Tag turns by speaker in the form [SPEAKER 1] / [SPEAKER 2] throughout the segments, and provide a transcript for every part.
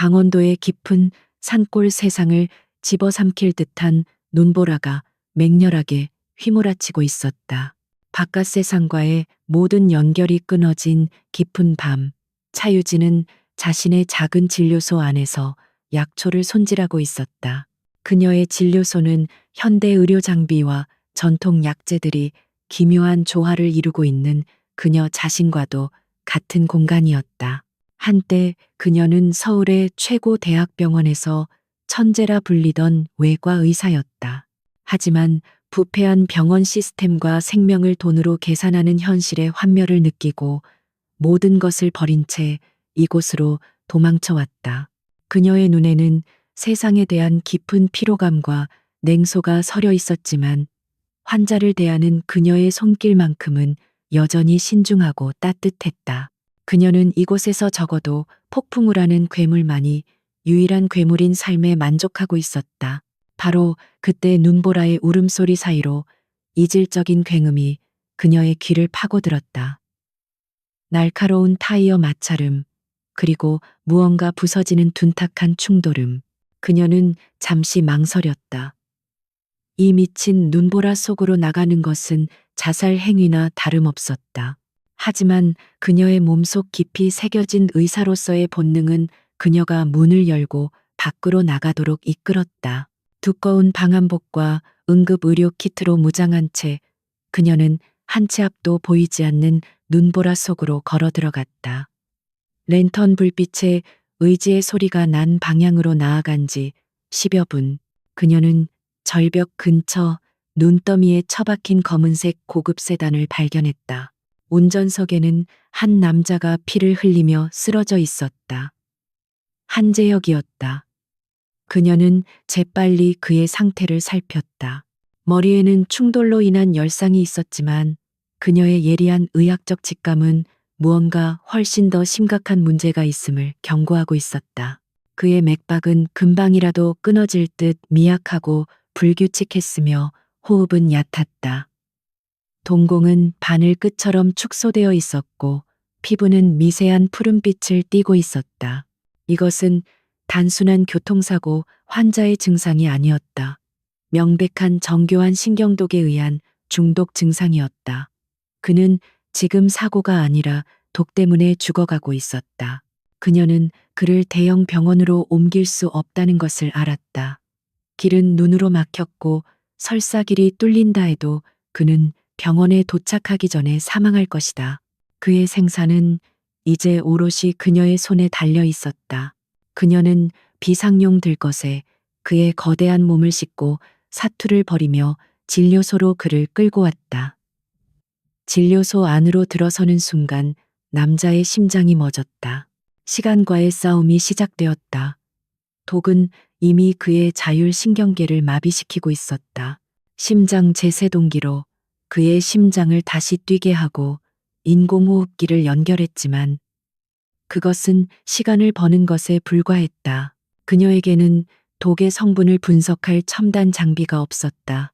[SPEAKER 1] 강원도의 깊은 산골 세상을 집어삼킬 듯한 눈보라가 맹렬하게 휘몰아치고 있었다. 바깥 세상과의 모든 연결이 끊어진 깊은 밤, 차유진은 자신의 작은 진료소 안에서 약초를 손질하고 있었다. 그녀의 진료소는 현대 의료 장비와 전통 약재들이 기묘한 조화를 이루고 있는 그녀 자신과도 같은 공간이었다. 한때 그녀는 서울의 최고 대학병원에서 천재라 불리던 외과 의사였다. 하지만 부패한 병원 시스템과 생명을 돈으로 계산하는 현실의 환멸을 느끼고 모든 것을 버린 채 이곳으로 도망쳐 왔다. 그녀의 눈에는 세상에 대한 깊은 피로감과 냉소가 서려 있었지만 환자를 대하는 그녀의 손길만큼은 여전히 신중하고 따뜻했다. 그녀는 이곳에서 적어도 폭풍을 하는 괴물만이 유일한 괴물인 삶에 만족하고 있었다. 바로 그때 눈보라의 울음소리 사이로 이질적인 굉음이 그녀의 귀를 파고들었다. 날카로운 타이어 마찰음, 그리고 무언가 부서지는 둔탁한 충돌음. 그녀는 잠시 망설였다. 이 미친 눈보라 속으로 나가는 것은 자살 행위나 다름없었다. 하지만 그녀의 몸속 깊이 새겨진 의사로서의 본능은 그녀가 문을 열고 밖으로 나가도록 이끌었다. 두꺼운 방한복과 응급 의료 키트로 무장한 채 그녀는 한 치 앞도 보이지 않는 눈보라 속으로 걸어 들어갔다. 랜턴 불빛에 의지의 소리가 난 방향으로 나아간 지 10여 분. 그녀는 절벽 근처 눈더미에 처박힌 검은색 고급 세단을 발견했다. 운전석에는 한 남자가 피를 흘리며 쓰러져 있었다. 한재혁이었다. 그녀는 재빨리 그의 상태를 살폈다. 머리에는 충돌로 인한 열상이 있었지만 그녀의 예리한 의학적 직감은 무언가 훨씬 더 심각한 문제가 있음을 경고하고 있었다. 그의 맥박은 금방이라도 끊어질 듯 미약하고 불규칙했으며 호흡은 얕았다. 동공은 바늘 끝처럼 축소되어 있었고 피부는 미세한 푸른빛을 띠고 있었다. 이것은 단순한 교통사고 환자의 증상이 아니었다. 명백한 정교한 신경독에 의한 중독 증상이었다. 그는 지금 사고가 아니라 독 때문에 죽어가고 있었다. 그녀는 그를 대형 병원으로 옮길 수 없다는 것을 알았다. 길은 눈으로 막혔고 설사길이 뚫린다 해도 그는 병원에 도착하기 전에 사망할 것이다. 그의 생사는 이제 오롯이 그녀의 손에 달려 있었다. 그녀는 비상용 들것에 그의 거대한 몸을 싣고 사투를 벌이며 진료소로 그를 끌고 왔다. 진료소 안으로 들어서는 순간 남자의 심장이 멎었다. 시간과의 싸움이 시작되었다. 독은 이미 그의 자율신경계를 마비시키고 있었다. 심장 제세동기로 그의 심장을 다시 뛰게 하고 인공호흡기를 연결했지만 그것은 시간을 버는 것에 불과했다. 그녀에게는 독의 성분을 분석할 첨단 장비가 없었다.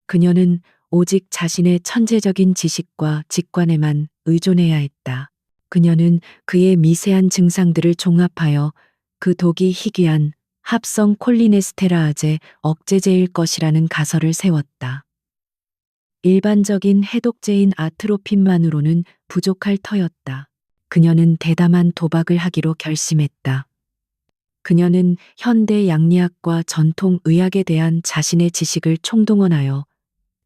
[SPEAKER 1] 그녀는 오직 자신의 천재적인 지식과 직관에만 의존해야 했다. 그녀는 그의 미세한 증상들을 종합하여 그 독이 희귀한 합성 콜리네스테라아제 억제제일 것이라는 가설을 세웠다. 일반적인 해독제인 아트로핀만으로는 부족할 터였다. 그녀는 대담한 도박을 하기로 결심했다. 그녀는 현대 양리학과 전통 의학에 대한 자신의 지식을 총동원하여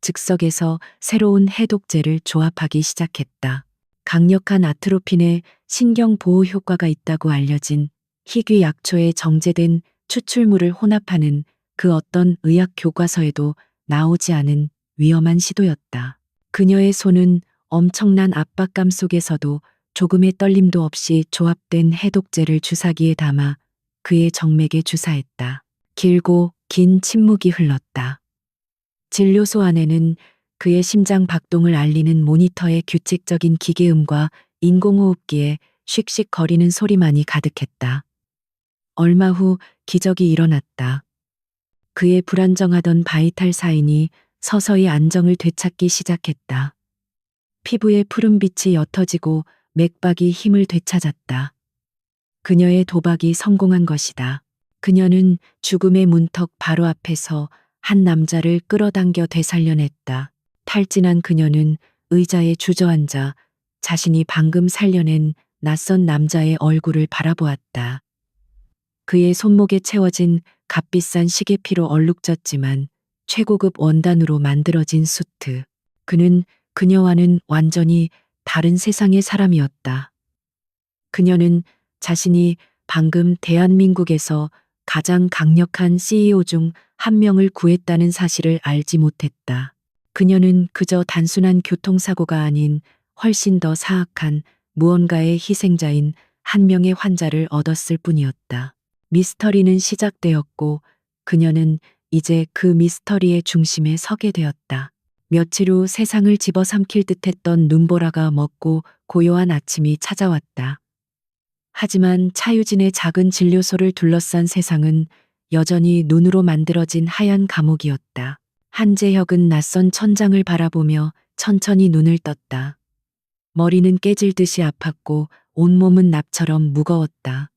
[SPEAKER 1] 즉석에서 새로운 해독제를 조합하기 시작했다. 강력한 아트로핀에 신경 보호 효과가 있다고 알려진 희귀 약초에 정제된 추출물을 혼합하는 그 어떤 의학 교과서에도 나오지 않은 위험한 시도였다. 그녀의 손은 엄청난 압박감 속에서도 조금의 떨림도 없이 조합된 해독제를 주사기에 담아 그의 정맥에 주사했다. 길고 긴 침묵이 흘렀다. 진료소 안에는 그의 심장 박동을 알리는 모니터의 규칙적인 기계음과 인공호흡기의 씩씩 거리는 소리만이 가득했다. 얼마 후 기적이 일어났다. 그의 불안정하던 바이탈 사인이 서서히 안정을 되찾기 시작했다. 피부의 푸른빛이 옅어지고 맥박이 힘을 되찾았다. 그녀의 도박이 성공한 것이다. 그녀는 죽음의 문턱 바로 앞에서 한 남자를 끌어당겨 되살려냈다. 탈진한 그녀는 의자에 주저앉아 자신이 방금 살려낸 낯선 남자의 얼굴을 바라보았다. 그의 손목에 채워진 값비싼 시계피로 얼룩졌지만 최고급 원단으로 만들어진 수트. 그는 그녀와는 완전히 다른 세상의 사람이었다. 그녀는 자신이 방금 대한민국에서 가장 강력한 CEO 중 한 명을 구했다는 사실을 알지 못했다. 그녀는 그저 단순한 교통사고가 아닌 훨씬 더 사악한 무언가의 희생자인 한 명의 환자를 얻었을 뿐이었다. 미스터리는 시작되었고 그녀는 이제 그 미스터리의 중심에 서게 되었다. 며칠 후 세상을 집어삼킬 듯했던 눈보라가 먹고 고요한 아침이 찾아왔다. 하지만 차유진의 작은 진료소를 둘러싼 세상은 여전히 눈으로 만들어진 하얀 감옥이었다. 한재혁은 낯선 천장을 바라보며 천천히 눈을 떴다. 머리는 깨질 듯이 아팠고 온몸은 납처럼 무거웠다.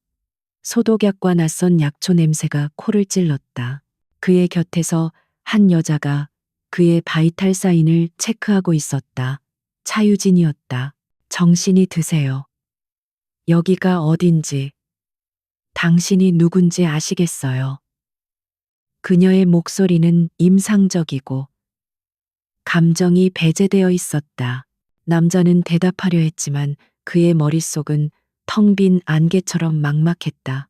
[SPEAKER 1] 소독약과 낯선 약초 냄새가 코를 찔렀다. 그의 곁에서 한 여자가 그의 바이탈 사인을 체크하고 있었다. 차유진이었다. 정신이 드세요. 여기가 어딘지, 당신이 누군지 아시겠어요? 그녀의 목소리는 임상적이고 감정이 배제되어 있었다. 남자는 대답하려 했지만 그의 머릿속은 텅 빈 안개처럼 막막했다.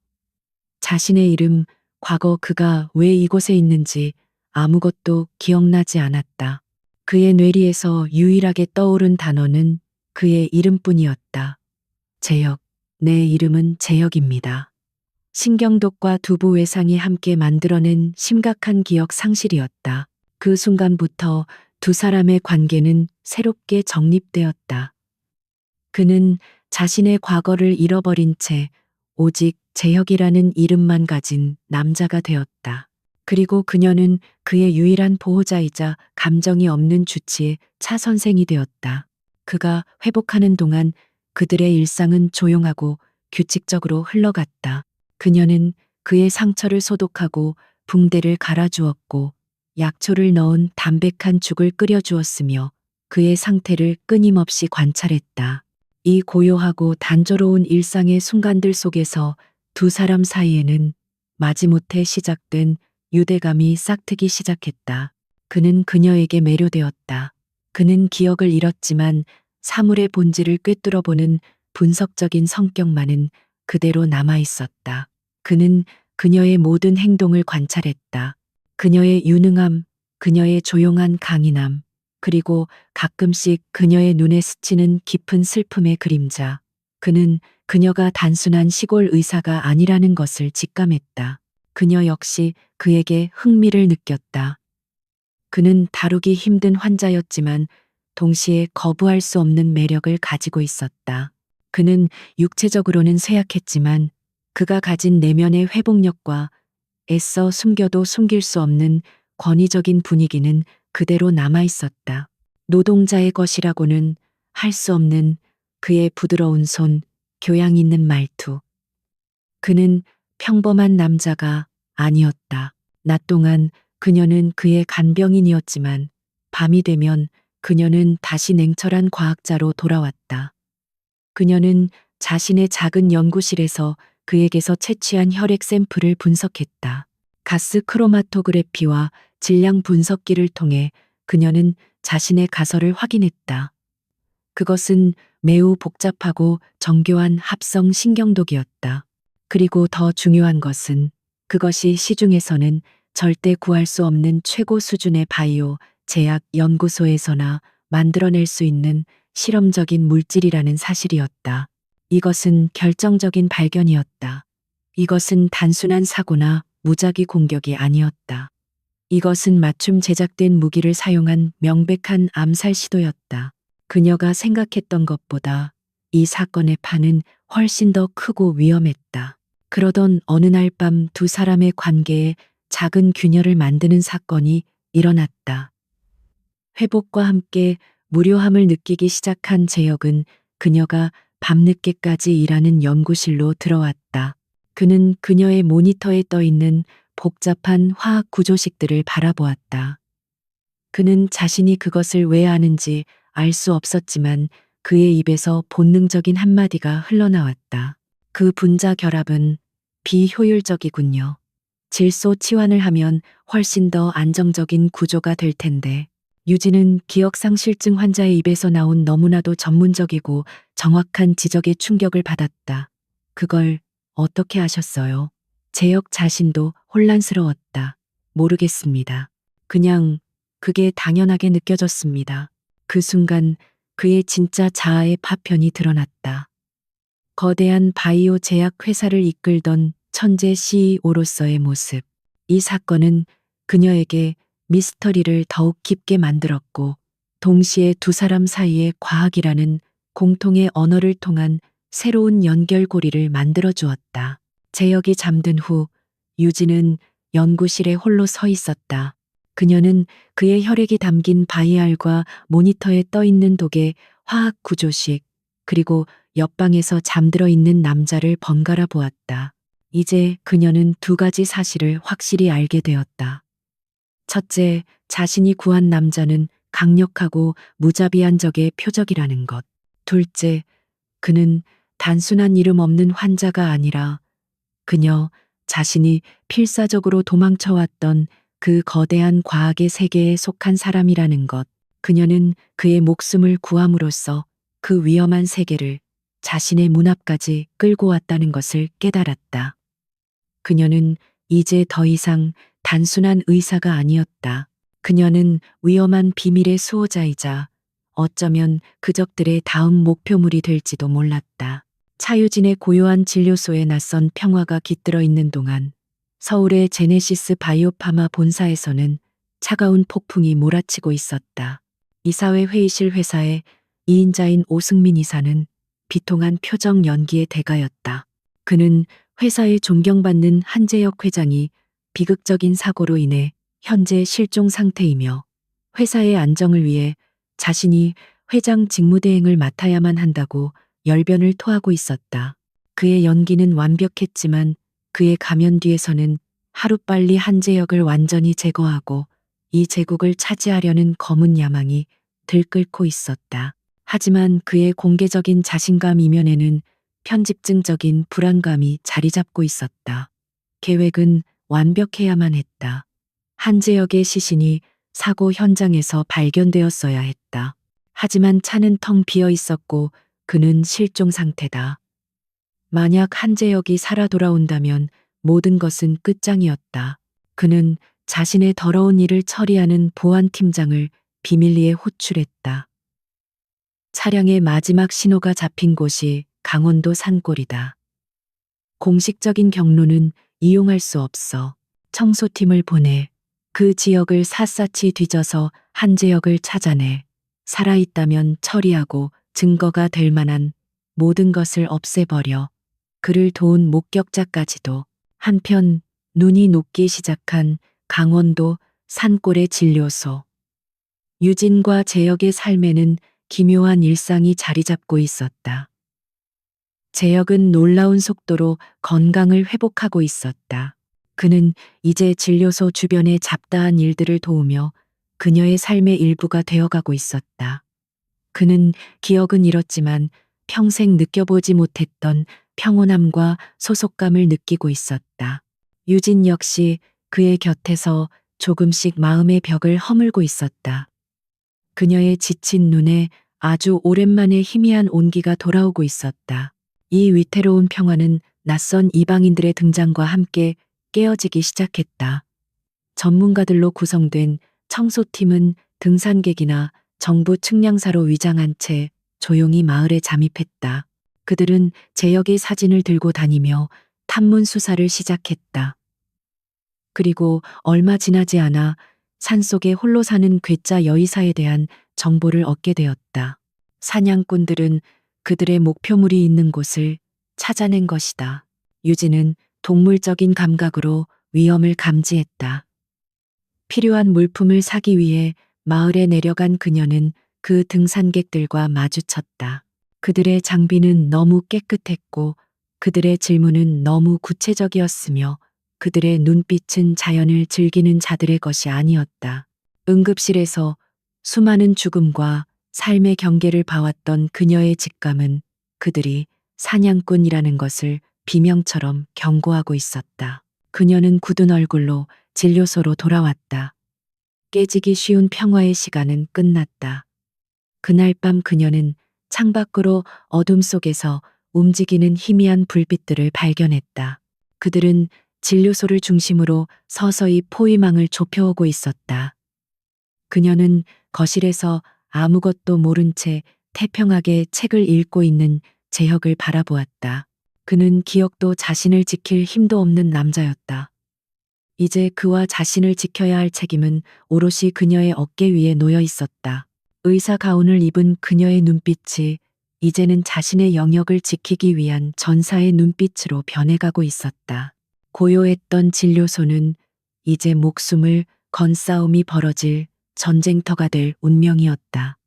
[SPEAKER 1] 자신의 이름, 과거 그가 왜 이곳에 있는지 아무것도 기억나지 않았다. 그의 뇌리에서 유일하게 떠오른 단어는 그의 이름뿐이었다. 재혁, 내 이름은 재혁입니다. 신경독과 두부 외상이 함께 만들어낸 심각한 기억 상실이었다. 그 순간부터 두 사람의 관계는 새롭게 정립되었다. 그는 자신의 과거를 잃어버린 채 오직 재혁이라는 이름만 가진 남자가 되었다. 그리고 그녀는 그의 유일한 보호자이자 감정이 없는 주치의 차 선생이 되었다. 그가 회복하는 동안 그들의 일상은 조용하고 규칙적으로 흘러갔다. 그녀는 그의 상처를 소독하고 붕대를 갈아주었고 약초를 넣은 담백한 죽을 끓여주었으며 그의 상태를 끊임없이 관찰했다. 이 고요하고 단조로운 일상의 순간들 속에서 두 사람 사이에는 마지못해 시작된 유대감이 싹트기 시작했다. 그는 그녀에게 매료되었다. 그는 기억을 잃었지만 사물의 본질을 꿰뚫어보는 분석적인 성격만은 그대로 남아 있었다. 그는 그녀의 모든 행동을 관찰했다. 그녀의 유능함, 그녀의 조용한 강인함, 그리고 가끔씩 그녀의 눈에 스치는 깊은 슬픔의 그림자. 그는 그녀가 단순한 시골 의사가 아니라는 것을 직감했다. 그녀 역시 그에게 흥미를 느꼈다. 그는 다루기 힘든 환자였지만 동시에 거부할 수 없는 매력을 가지고 있었다. 그는 육체적으로는 쇠약했지만 그가 가진 내면의 회복력과 애써 숨겨도 숨길 수 없는 권위적인 분위기는 그대로 남아 있었다. 노동자의 것이라고는 할 수 없는 그의 부드러운 손, 교양 있는 말투. 그는 평범한 남자가 아니었다. 낮 동안 그녀는 그의 간병인이었지만 밤이 되면 그녀는 다시 냉철한 과학자로 돌아왔다. 그녀는 자신의 작은 연구실에서 그에게서 채취한 혈액 샘플을 분석했다. 가스 크로마토그래피와 질량 분석기를 통해 그녀는 자신의 가설을 확인했다. 그것은 매우 복잡하고 정교한 합성 신경독이었다. 그리고 더 중요한 것은 그것이 시중에서는 절대 구할 수 없는 최고 수준의 바이오 제약 연구소에서나 만들어낼 수 있는 실험적인 물질이라는 사실이었다. 이것은 결정적인 발견이었다. 이것은 단순한 사고나 무작위 공격이 아니었다. 이것은 맞춤 제작된 무기를 사용한 명백한 암살 시도였다. 그녀가 생각했던 것보다 이 사건의 판은 훨씬 더 크고 위험했다. 그러던 어느 날 밤 두 사람의 관계에 작은 균열을 만드는 사건이 일어났다. 회복과 함께 무료함을 느끼기 시작한 재혁은 그녀가 밤늦게까지 일하는 연구실로 들어왔다. 그는 그녀의 모니터에 떠 있는 복잡한 화학 구조식들을 바라보았다. 그는 자신이 그것을 왜 아는지 알 수 없었지만 그의 입에서 본능적인 한마디가 흘러나왔다. 그 분자 결합은 비효율적이군요. 질소 치환을 하면 훨씬 더 안정적인 구조가 될 텐데. 유진은 기억상실증 환자의 입에서 나온 너무나도 전문적이고 정확한 지적에 충격을 받았다. 그걸 어떻게 하셨어요? 재혁 자신도 혼란스러웠다. 모르겠습니다. 그냥 그게 당연하게 느껴졌습니다. 그 순간 그의 진짜 자아의 파편이 드러났다. 거대한 바이오 제약 회사를 이끌던 천재 CEO로서의 모습. 이 사건은 그녀에게 미스터리를 더욱 깊게 만들었고, 동시에 두 사람 사이의 과학이라는 공통의 언어를 통한 새로운 연결고리를 만들어 주었다. 재혁이 잠든 후 유진은 연구실에 홀로 서 있었다. 그녀는 그의 혈액이 담긴 바이알과 모니터에 떠 있는 독의 화학 구조식, 그리고 옆방에서 잠들어 있는 남자를 번갈아 보았다. 이제 그녀는 두 가지 사실을 확실히 알게 되었다. 첫째, 자신이 구한 남자는 강력하고 무자비한 적의 표적이라는 것. 둘째, 그는 단순한 이름 없는 환자가 아니라 그녀 자신이 필사적으로 도망쳐왔던 그 거대한 과학의 세계에 속한 사람이라는 것. 그녀는 그의 목숨을 구함으로써 그 위험한 세계를 자신의 문 앞까지 끌고 왔다는 것을 깨달았다. 그녀는 이제 더 이상 단순한 의사가 아니었다. 그녀는 위험한 비밀의 수호자이자 어쩌면 그적들의 다음 목표물이 될지도 몰랐다. 차유진의 고요한 진료소에 낯선 평화가 깃들어 있는 동안 서울의 제네시스 바이오파마 본사에서는 차가운 폭풍이 몰아치고 있었다. 이사회 회의실 회사의 2인자인 오승민 이사는 비통한 표정 연기의 대가였다. 그는 회사에 존경받는 한재혁 회장이 비극적인 사고로 인해 현재 실종 상태이며 회사의 안정을 위해 자신이 회장 직무대행을 맡아야만 한다고 열변을 토하고 있었다. 그의 연기는 완벽했지만 그의 가면 뒤에서는 하루빨리 한재혁을 완전히 제거하고 이 제국을 차지하려는 검은 야망이 들끓고 있었다. 하지만 그의 공개적인 자신감 이면에는 편집증적인 불안감이 자리 잡고 있었다. 계획은 완벽해야만 했다. 한재혁의 시신이 사고 현장에서 발견되었어야 했다. 하지만 차는 텅 비어 있었고 그는 실종 상태다. 만약 한재혁이 살아 돌아온다면 모든 것은 끝장이었다. 그는 자신의 더러운 일을 처리하는 보안팀장을 비밀리에 호출했다. 차량의 마지막 신호가 잡힌 곳이 강원도 산골이다. 공식적인 경로는 이용할 수 없어. 청소팀을 보내 그 지역을 샅샅이 뒤져서 한재혁을 찾아내 살아있다면 처리하고 증거가 될 만한 모든 것을 없애버려. 그를 도운 목격자까지도. 한편 눈이 녹기 시작한 강원도 산골의 진료소. 유진과 재혁의 삶에는 기묘한 일상이 자리 잡고 있었다. 재혁은 놀라운 속도로 건강을 회복하고 있었다. 그는 이제 진료소 주변의 잡다한 일들을 도우며 그녀의 삶의 일부가 되어가고 있었다. 그는 기억은 잃었지만 평생 느껴보지 못했던 평온함과 소속감을 느끼고 있었다. 유진 역시 그의 곁에서 조금씩 마음의 벽을 허물고 있었다. 그녀의 지친 눈에 아주 오랜만에 희미한 온기가 돌아오고 있었다. 이 위태로운 평화는 낯선 이방인들의 등장과 함께 깨어지기 시작했다. 전문가들로 구성된 청소팀은 등산객이나 정부 측량사로 위장한 채 조용히 마을에 잠입했다. 그들은 재혁의 사진을 들고 다니며 탐문 수사를 시작했다. 그리고 얼마 지나지 않아 산속에 홀로 사는 괴짜 여의사에 대한 정보를 얻게 되었다. 사냥꾼들은 그들의 목표물이 있는 곳을 찾아낸 것이다. 유진은 동물적인 감각으로 위험을 감지했다. 필요한 물품을 사기 위해 마을에 내려간 그녀는 그 등산객들과 마주쳤다. 그들의 장비는 너무 깨끗했고 그들의 질문은 너무 구체적이었으며 그들의 눈빛은 자연을 즐기는 자들의 것이 아니었다. 응급실에서 수많은 죽음과 삶의 경계를 봐왔던 그녀의 직감은 그들이 사냥꾼이라는 것을 비명처럼 경고하고 있었다. 그녀는 굳은 얼굴로 진료소로 돌아왔다. 깨지기 쉬운 평화의 시간은 끝났다. 그날 밤 그녀는 창밖으로 어둠 속에서 움직이는 희미한 불빛들을 발견했다. 그들은 진료소를 중심으로 서서히 포위망을 좁혀오고 있었다. 그녀는 거실에서 아무것도 모른 채 태평하게 책을 읽고 있는 재혁을 바라보았다. 그는 기억도 자신을 지킬 힘도 없는 남자였다. 이제 그와 자신을 지켜야 할 책임은 오롯이 그녀의 어깨 위에 놓여 있었다. 의사 가운을 입은 그녀의 눈빛이 이제는 자신의 영역을 지키기 위한 전사의 눈빛으로 변해가고 있었다. 고요했던 진료소는 이제 목숨을 건 싸움이 벌어질 전쟁터가 될 운명이었다.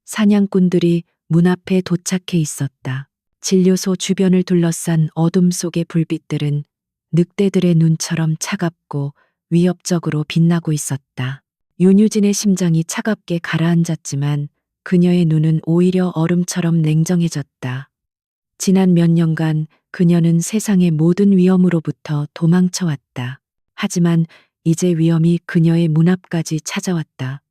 [SPEAKER 1] 사냥꾼들이 문 앞에 도착해 있었다. 진료소 주변을 둘러싼 어둠 속의 불빛들은 늑대들의 눈처럼 차갑고 위협적으로 빛나고 있었다. 윤유진의 심장이 차갑게 가라앉았지만 그녀의 눈은 오히려 얼음처럼 냉정해졌다. 지난 몇 년간 그녀는 세상의 모든 위험으로부터 도망쳐왔다. 하지만 이제 위험이 그녀의 문 앞까지 찾아왔다.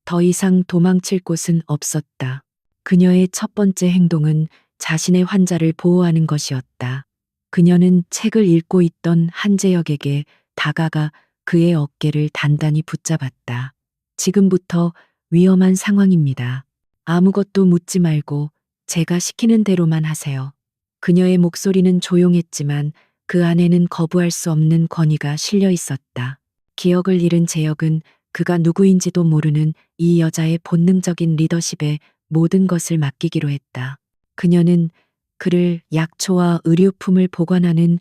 [SPEAKER 1] 더 이상 도망칠 곳은 없었다. 그녀의 첫 번째 행동은 자신의 환자를 보호하는 것이었다. 그녀는 책을 읽고 있던 한재혁에게 다가가 그의 어깨를 단단히 붙잡았다. 지금부터 위험한 상황입니다. 아무것도 묻지 말고 제가 시키는 대로만 하세요. 그녀의 목소리는 조용했지만 그 안에는 거부할 수 없는 권위가 실려 있었다. 기억을 잃은 재혁은 그가 누구인지도 모르는 이 여자의 본능적인 리더십에 모든 것을 맡기기로 했다. 그녀는 그를 약초와 의료품을 보관하는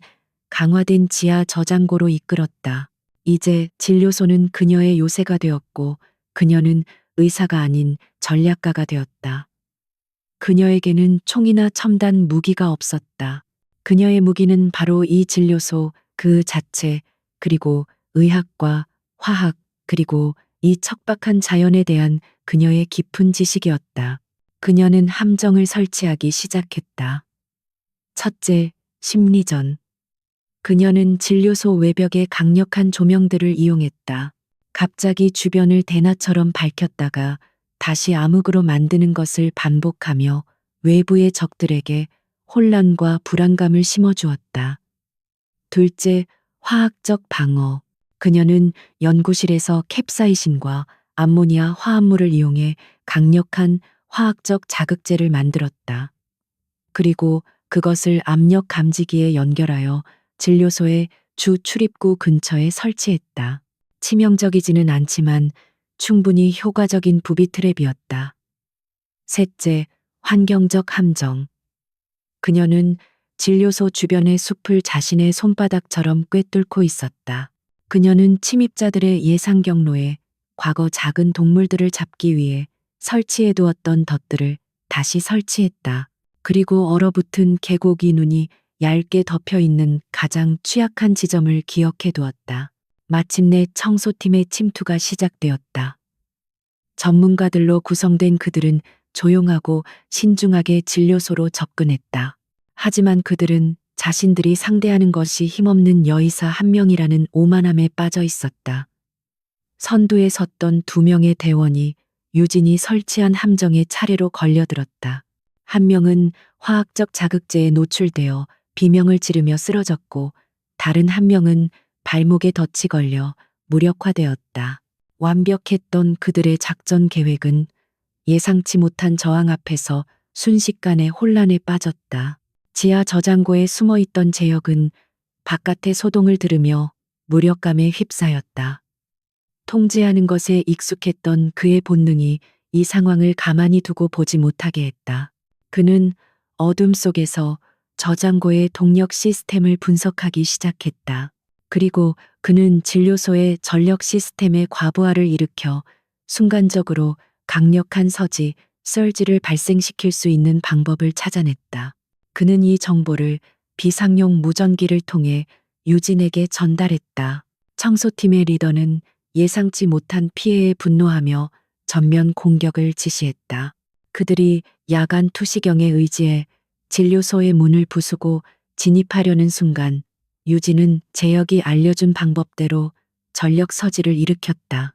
[SPEAKER 1] 강화된 지하 저장고로 이끌었다. 이제 진료소는 그녀의 요새가 되었고 그녀는 의사가 아닌 전략가가 되었다. 그녀에게는 총이나 첨단 무기가 없었다. 그녀의 무기는 바로 이 진료소 그 자체, 그리고 의학과 화학, 그리고 이 척박한 자연에 대한 그녀의 깊은 지식이었다. 그녀는 함정을 설치하기 시작했다. 첫째, 심리전. 그녀는 진료소 외벽에 강력한 조명들을 이용했다. 갑자기 주변을 대낮처럼 밝혔다가 다시 암흑으로 만드는 것을 반복하며 외부의 적들에게 혼란과 불안감을 심어주었다. 둘째, 화학적 방어. 그녀는 연구실에서 캡사이신과 암모니아 화합물을 이용해 강력한 화학적 자극제를 만들었다. 그리고 그것을 압력 감지기에 연결하여 진료소의 주 출입구 근처에 설치했다. 치명적이지는 않지만 충분히 효과적인 부비 트랩이었다. 셋째, 환경적 함정. 그녀는 진료소 주변의 숲을 자신의 손바닥처럼 꿰뚫고 있었다. 그녀는 침입자들의 예상 경로에 과거 작은 동물들을 잡기 위해 설치해 두었던 덫들을 다시 설치했다. 그리고 얼어붙은 계곡이 눈이 얇게 덮여 있는 가장 취약한 지점을 기억해 두었다. 마침내 청소팀의 침투가 시작되었다. 전문가들로 구성된 그들은 조용하고 신중하게 진료소로 접근했다. 하지만 그들은 자신들이 상대하는 것이 힘없는 여의사 한 명이라는 오만함에 빠져 있었다. 선두에 섰던 두 명의 대원이 유진이 설치한 함정에 차례로 걸려들었다. 한 명은 화학적 자극제에 노출되어 비명을 지르며 쓰러졌고 다른 한 명은 발목에 덫이 걸려 무력화되었다. 완벽했던 그들의 작전 계획은 예상치 못한 저항 앞에서 순식간에 혼란에 빠졌다. 지하 저장고에 숨어있던 재혁은 바깥의 소동을 들으며 무력감에 휩싸였다. 통제하는 것에 익숙했던 그의 본능이 이 상황을 가만히 두고 보지 못하게 했다. 그는 어둠 속에서 저장고의 동력 시스템을 분석하기 시작했다. 그리고 그는 진료소의 전력 시스템의 과부하를 일으켜 순간적으로 강력한 서지, 썰지를 발생시킬 수 있는 방법을 찾아냈다. 그는 이 정보를 비상용 무전기를 통해 유진에게 전달했다. 청소팀의 리더는 예상치 못한 피해에 분노하며 전면 공격을 지시했다. 그들이 야간 투시경에 의지해 진료소의 문을 부수고 진입하려는 순간 유진은 제역이 알려준 방법대로 전력 서지를 일으켰다.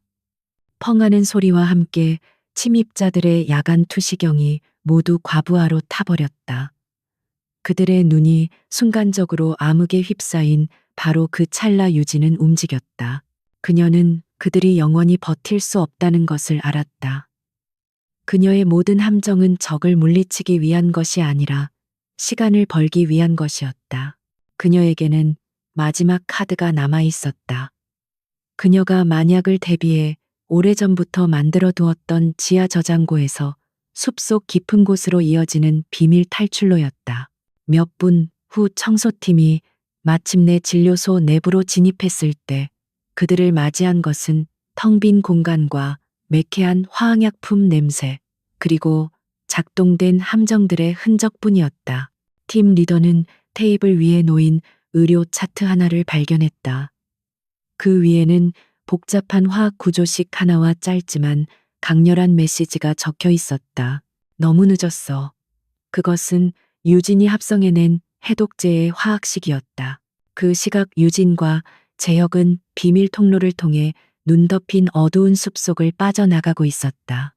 [SPEAKER 1] 펑하는 소리와 함께 침입자들의 야간 투시경이 모두 과부하로 타버렸다. 그들의 눈이 순간적으로 암흑에 휩싸인 바로 그 찰나 유진은 움직였다. 그녀는 그들이 영원히 버틸 수 없다는 것을 알았다. 그녀의 모든 함정은 적을 물리치기 위한 것이 아니라 시간을 벌기 위한 것이었다. 그녀에게는 마지막 카드가 남아 있었다. 그녀가 만약을 대비해 오래전부터 만들어 두었던 지하 저장고에서 숲속 깊은 곳으로 이어지는 비밀 탈출로였다. 몇 분 후 청소팀이 마침내 진료소 내부로 진입했을 때 그들을 맞이한 것은 텅 빈 공간과 매캐한 화학약품 냄새, 그리고 작동된 함정들의 흔적뿐이었다. 팀 리더는 테이블 위에 놓인 의료 차트 하나를 발견했다. 그 위에는 복잡한 화학 구조식 하나와 짧지만 강렬한 메시지가 적혀 있었다. 너무 늦었어. 그것은 유진이 합성해낸 해독제의 화학식이었다. 그 시각 유진과 제혁은 비밀 통로를 통해 눈 덮인 어두운 숲속을 빠져나가고 있었다.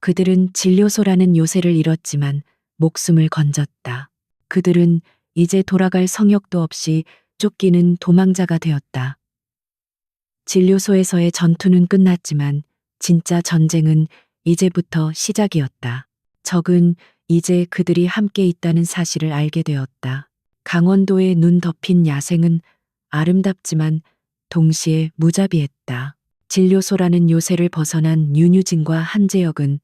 [SPEAKER 1] 그들은 진료소라는 요새를 잃었지만 목숨을 건졌다. 그들은 이제 돌아갈 성역도 없이 쫓기는 도망자가 되었다. 진료소에서의 전투는 끝났지만 진짜 전쟁은 이제부터 시작이었다. 적은 이제 그들이 함께 있다는 사실을 알게 되었다. 강원도의 눈 덮인 야생은 아름답지만 동시에 무자비했다. 진료소라는 요새를 벗어난 윤유진과 한재혁은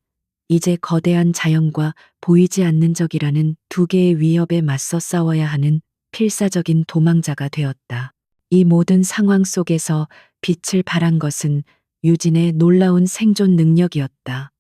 [SPEAKER 1] 이제 거대한 자연과 보이지 않는 적이라는 두 개의 위협에 맞서 싸워야 하는 필사적인 도망자가 되었다. 이 모든 상황 속에서 빛을 발한 것은 유진의 놀라운 생존 능력이었다.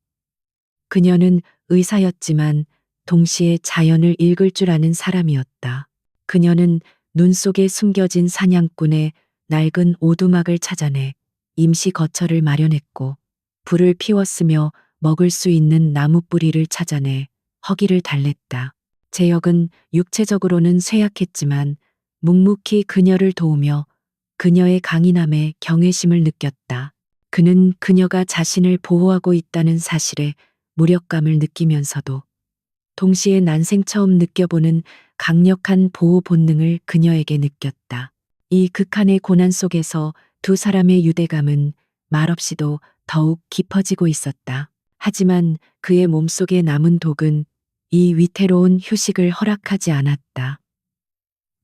[SPEAKER 1] 그녀는 의사였지만 동시에 자연을 읽을 줄 아는 사람이었다. 그녀는 눈 속에 숨겨진 사냥꾼의 낡은 오두막을 찾아내 임시 거처를 마련했고 불을 피웠으며 먹을 수 있는 나무 뿌리를 찾아내 허기를 달랬다. 제혁은 육체적으로는 쇠약했지만 묵묵히 그녀를 도우며 그녀의 강인함에 경외심을 느꼈다. 그는 그녀가 자신을 보호하고 있다는 사실에 무력감을 느끼면서도 동시에 난생 처음 느껴보는 강력한 보호 본능을 그녀에게 느꼈다. 이 극한의 고난 속에서 두 사람의 유대감은 말없이도 더욱 깊어지고 있었다. 하지만 그의 몸속에 남은 독은 이 위태로운 휴식을 허락하지 않았다.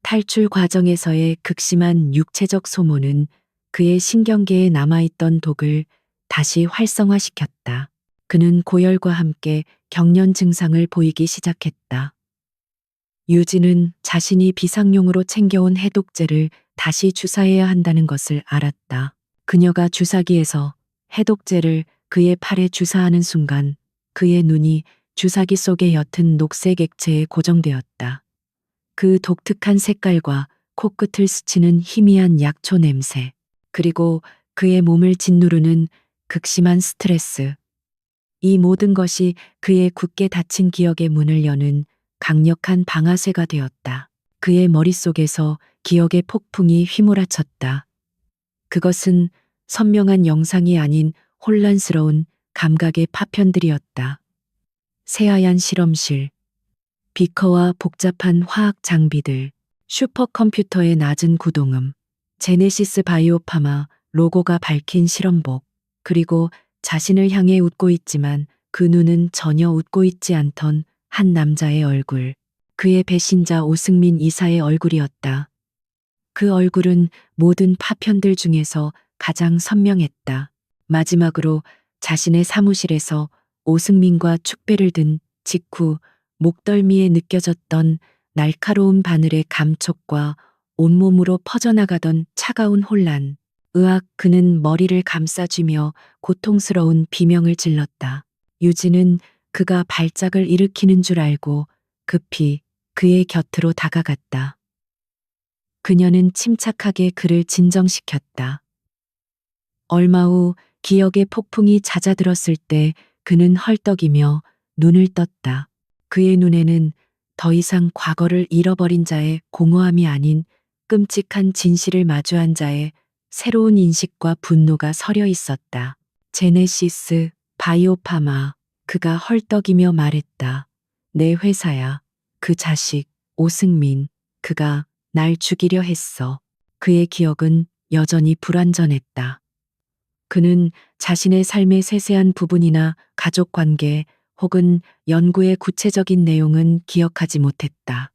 [SPEAKER 1] 탈출 과정에서의 극심한 육체적 소모는 그의 신경계에 남아있던 독을 다시 활성화시켰다. 그는 고열과 함께 경련 증상을 보이기 시작했다. 유진은 자신이 비상용으로 챙겨온 해독제를 다시 주사해야 한다는 것을 알았다. 그녀가 주사기에서 해독제를 그의 팔에 주사하는 순간 그의 눈이 주사기 속의 옅은 녹색 액체에 고정되었다. 그 독특한 색깔과 코끝을 스치는 희미한 약초 냄새, 그리고 그의 몸을 짓누르는 극심한 스트레스. 이 모든 것이 그의 굳게 닫힌 기억의 문을 여는 강력한 방아쇠가 되었다. 그의 머릿속에서 기억의 폭풍이 휘몰아쳤다. 그것은 선명한 영상이 아닌 혼란스러운 감각의 파편들이었다. 새하얀 실험실, 비커와 복잡한 화학 장비들, 슈퍼컴퓨터의 낮은 구동음, 제네시스 바이오파마 로고가 밝힌 실험복, 그리고 자신을 향해 웃고 있지만 그 눈은 전혀 웃고 있지 않던 한 남자의 얼굴. 그의 배신자 오승민 이사의 얼굴이었다. 그 얼굴은 모든 파편들 중에서 가장 선명했다. 마지막으로 자신의 사무실에서 오승민과 축배를 든 직후 목덜미에 느껴졌던 날카로운 바늘의 감촉과 온몸으로 퍼져나가던 차가운 혼란. 으악, 그는 머리를 감싸쥐며 고통스러운 비명을 질렀다. 유진은 그가 발작을 일으키는 줄 알고 급히 그의 곁으로 다가갔다. 그녀는 침착하게 그를 진정시켰다. 얼마 후 기억의 폭풍이 잦아들었을 때 그는 헐떡이며 눈을 떴다. 그의 눈에는 더 이상 과거를 잃어버린 자의 공허함이 아닌 끔찍한 진실을 마주한 자의 새로운 인식과 분노가 서려 있었다. 제네시스, 바이오파마. 그가 헐떡이며 말했다. 내 회사야. 그 자식, 오승민. 그가 날 죽이려 했어. 그의 기억은 여전히 불완전했다. 그는 자신의 삶의 세세한 부분이나 가족 관계 혹은 연구의 구체적인 내용은 기억하지 못했다.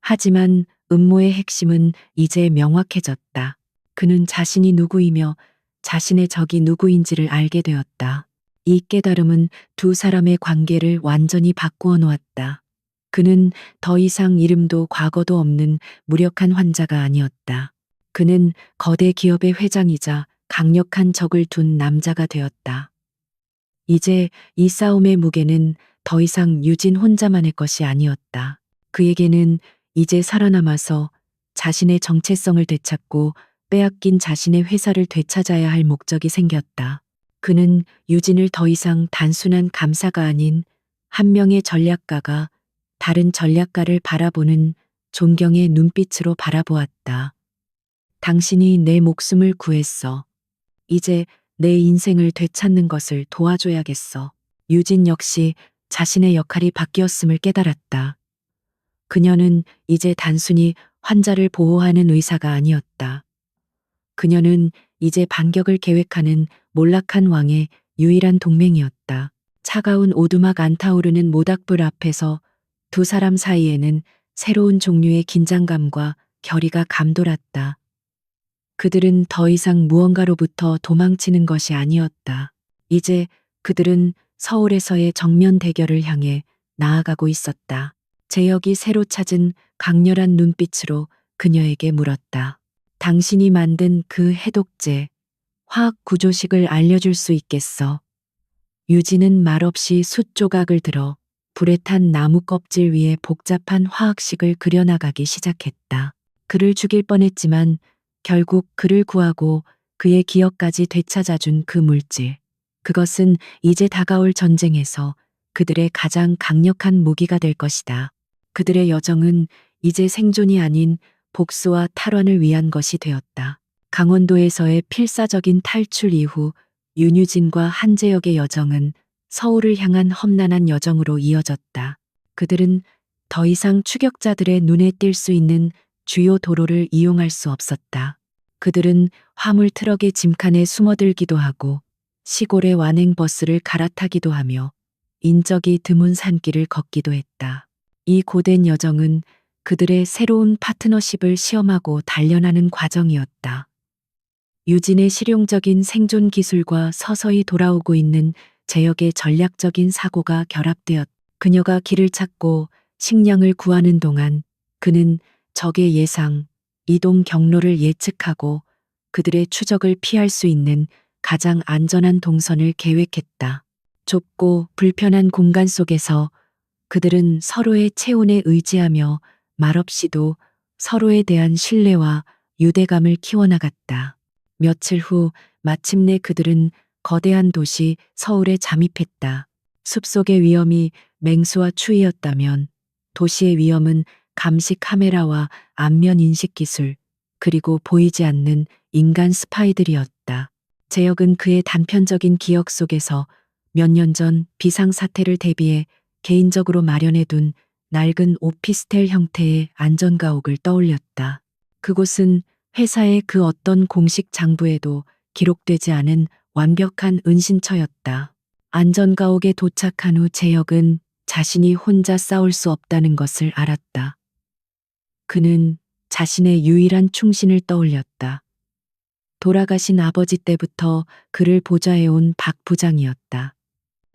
[SPEAKER 1] 하지만 음모의 핵심은 이제 명확해졌다. 그는 자신이 누구이며 자신의 적이 누구인지를 알게 되었다. 이 깨달음은 두 사람의 관계를 완전히 바꾸어 놓았다. 그는 더 이상 이름도 과거도 없는 무력한 환자가 아니었다. 그는 거대 기업의 회장이자 강력한 적을 둔 남자가 되었다. 이제 이 싸움의 무게는 더 이상 유진 혼자만의 것이 아니었다. 그에게는 이제 살아남아서 자신의 정체성을 되찾고 빼앗긴 자신의 회사를 되찾아야 할 목적이 생겼다. 그는 유진을 더 이상 단순한 감사가 아닌 한 명의 전략가가 다른 전략가를 바라보는 존경의 눈빛으로 바라보았다. 당신이 내 목숨을 구했어. 이제 내 인생을 되찾는 것을 도와줘야겠어. 유진 역시 자신의 역할이 바뀌었음을 깨달았다. 그녀는 이제 단순히 환자를 보호하는 의사가 아니었다. 그녀는 이제 반격을 계획하는 몰락한 왕의 유일한 동맹이었다. 차가운 오두막 안 타오르는 모닥불 앞에서 두 사람 사이에는 새로운 종류의 긴장감과 결의가 감돌았다. 그들은 더 이상 무언가로부터 도망치는 것이 아니었다. 이제 그들은 서울에서의 정면 대결을 향해 나아가고 있었다. 재혁이 새로 찾은 강렬한 눈빛으로 그녀에게 물었다. 당신이 만든 그 해독제, 화학 구조식을 알려줄 수 있겠어? 유진은 말없이 숯 조각을 들어 불에 탄 나무 껍질 위에 복잡한 화학식을 그려나가기 시작했다. 그를 죽일 뻔했지만 결국 그를 구하고 그의 기억까지 되찾아준 그 물질. 그것은 이제 다가올 전쟁에서 그들의 가장 강력한 무기가 될 것이다. 그들의 여정은 이제 생존이 아닌 복수와 탈환을 위한 것이 되었다. 강원도에서의 필사적인 탈출 이후 윤유진과 한재혁의 여정은 서울을 향한 험난한 여정으로 이어졌다. 그들은 더 이상 추격자들의 눈에 띌 수 있는 주요 도로를 이용할 수 없었다. 그들은 화물 트럭의 짐칸에 숨어들기도 하고 시골의 완행버스를 갈아타기도 하며 인적이 드문 산길을 걷기도 했다. 이 고된 여정은 그들의 새로운 파트너십을 시험하고 단련하는 과정이었다. 유진의 실용적인 생존 기술과 서서히 돌아오고 있는 재혁의 전략적인 사고가 결합되었. 그녀가 길을 찾고 식량을 구하는 동안 그는 적의 예상, 이동 경로를 예측하고 그들의 추적을 피할 수 있는 가장 안전한 동선을 계획했다. 좁고 불편한 공간 속에서 그들은 서로의 체온에 의지하며 말없이도 서로에 대한 신뢰와 유대감을 키워나갔다. 며칠 후 마침내 그들은 거대한 도시 서울에 잠입했다. 숲속의 위험이 맹수와 추위였다면 도시의 위험은 감시 카메라와 안면 인식 기술, 그리고 보이지 않는 인간 스파이들이었다. 재혁은 그의 단편적인 기억 속에서 몇 년 전 비상사태를 대비해 개인적으로 마련해둔 낡은 오피스텔 형태의 안전가옥을 떠올렸다. 그곳은 회사의 그 어떤 공식 장부에도 기록되지 않은 완벽한 은신처였다. 안전가옥에 도착한 후 재혁은 자신이 혼자 싸울 수 없다는 것을 알았다. 그는 자신의 유일한 충신을 떠올렸다. 돌아가신 아버지 때부터 그를 보좌해온 박 부장이었다.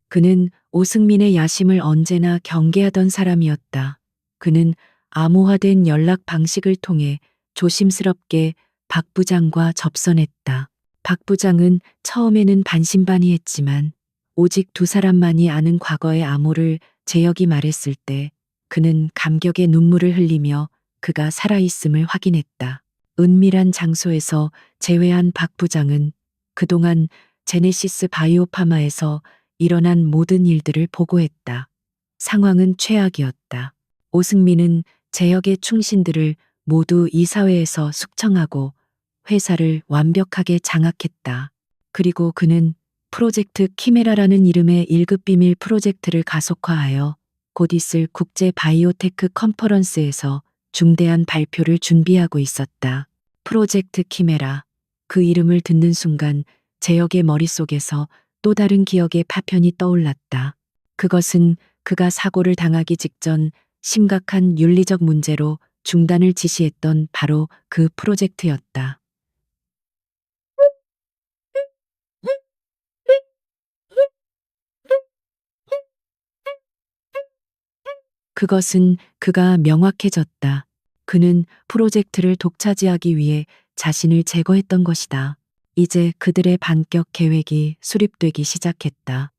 [SPEAKER 1] 그는 오승민의 야심을 언제나 경계하던 사람이었다. 그는 암호화된 연락 방식을 통해 조심스럽게 박 부장과 접선했다. 박 부장은 처음에는 반신반의했지만 오직 두 사람만이 아는 과거의 암호를 재혁이 말했을 때 그는 감격의 눈물을 흘리며 그가 살아있음을 확인했다. 은밀한 장소에서 재회한 박 부장은 그동안 제네시스 바이오파마에서 일어난 모든 일들을 보고했다. 상황은 최악이었다. 오승민은 재혁의 충신들을 모두 이사회에서 숙청하고 회사를 완벽하게 장악했다. 그리고 그는 프로젝트 키메라라는 이름의 1급 비밀 프로젝트를 가속화하여 곧 있을 국제 바이오테크 컨퍼런스에서 중대한 발표를 준비하고 있었다. 프로젝트 키메라. 그 이름을 듣는 순간 재혁의 머릿속에서 또 다른 기억의 파편이 떠올랐다. 그것은 그가 사고를 당하기 직전 심각한 윤리적 문제로 중단을 지시했던 바로 그 프로젝트였다. 그것은 그가 명확해졌다. 그는 프로젝트를 독차지하기 위해 자신을 제거했던 것이다. 이제 그들의 반격 계획이 수립되기 시작했다.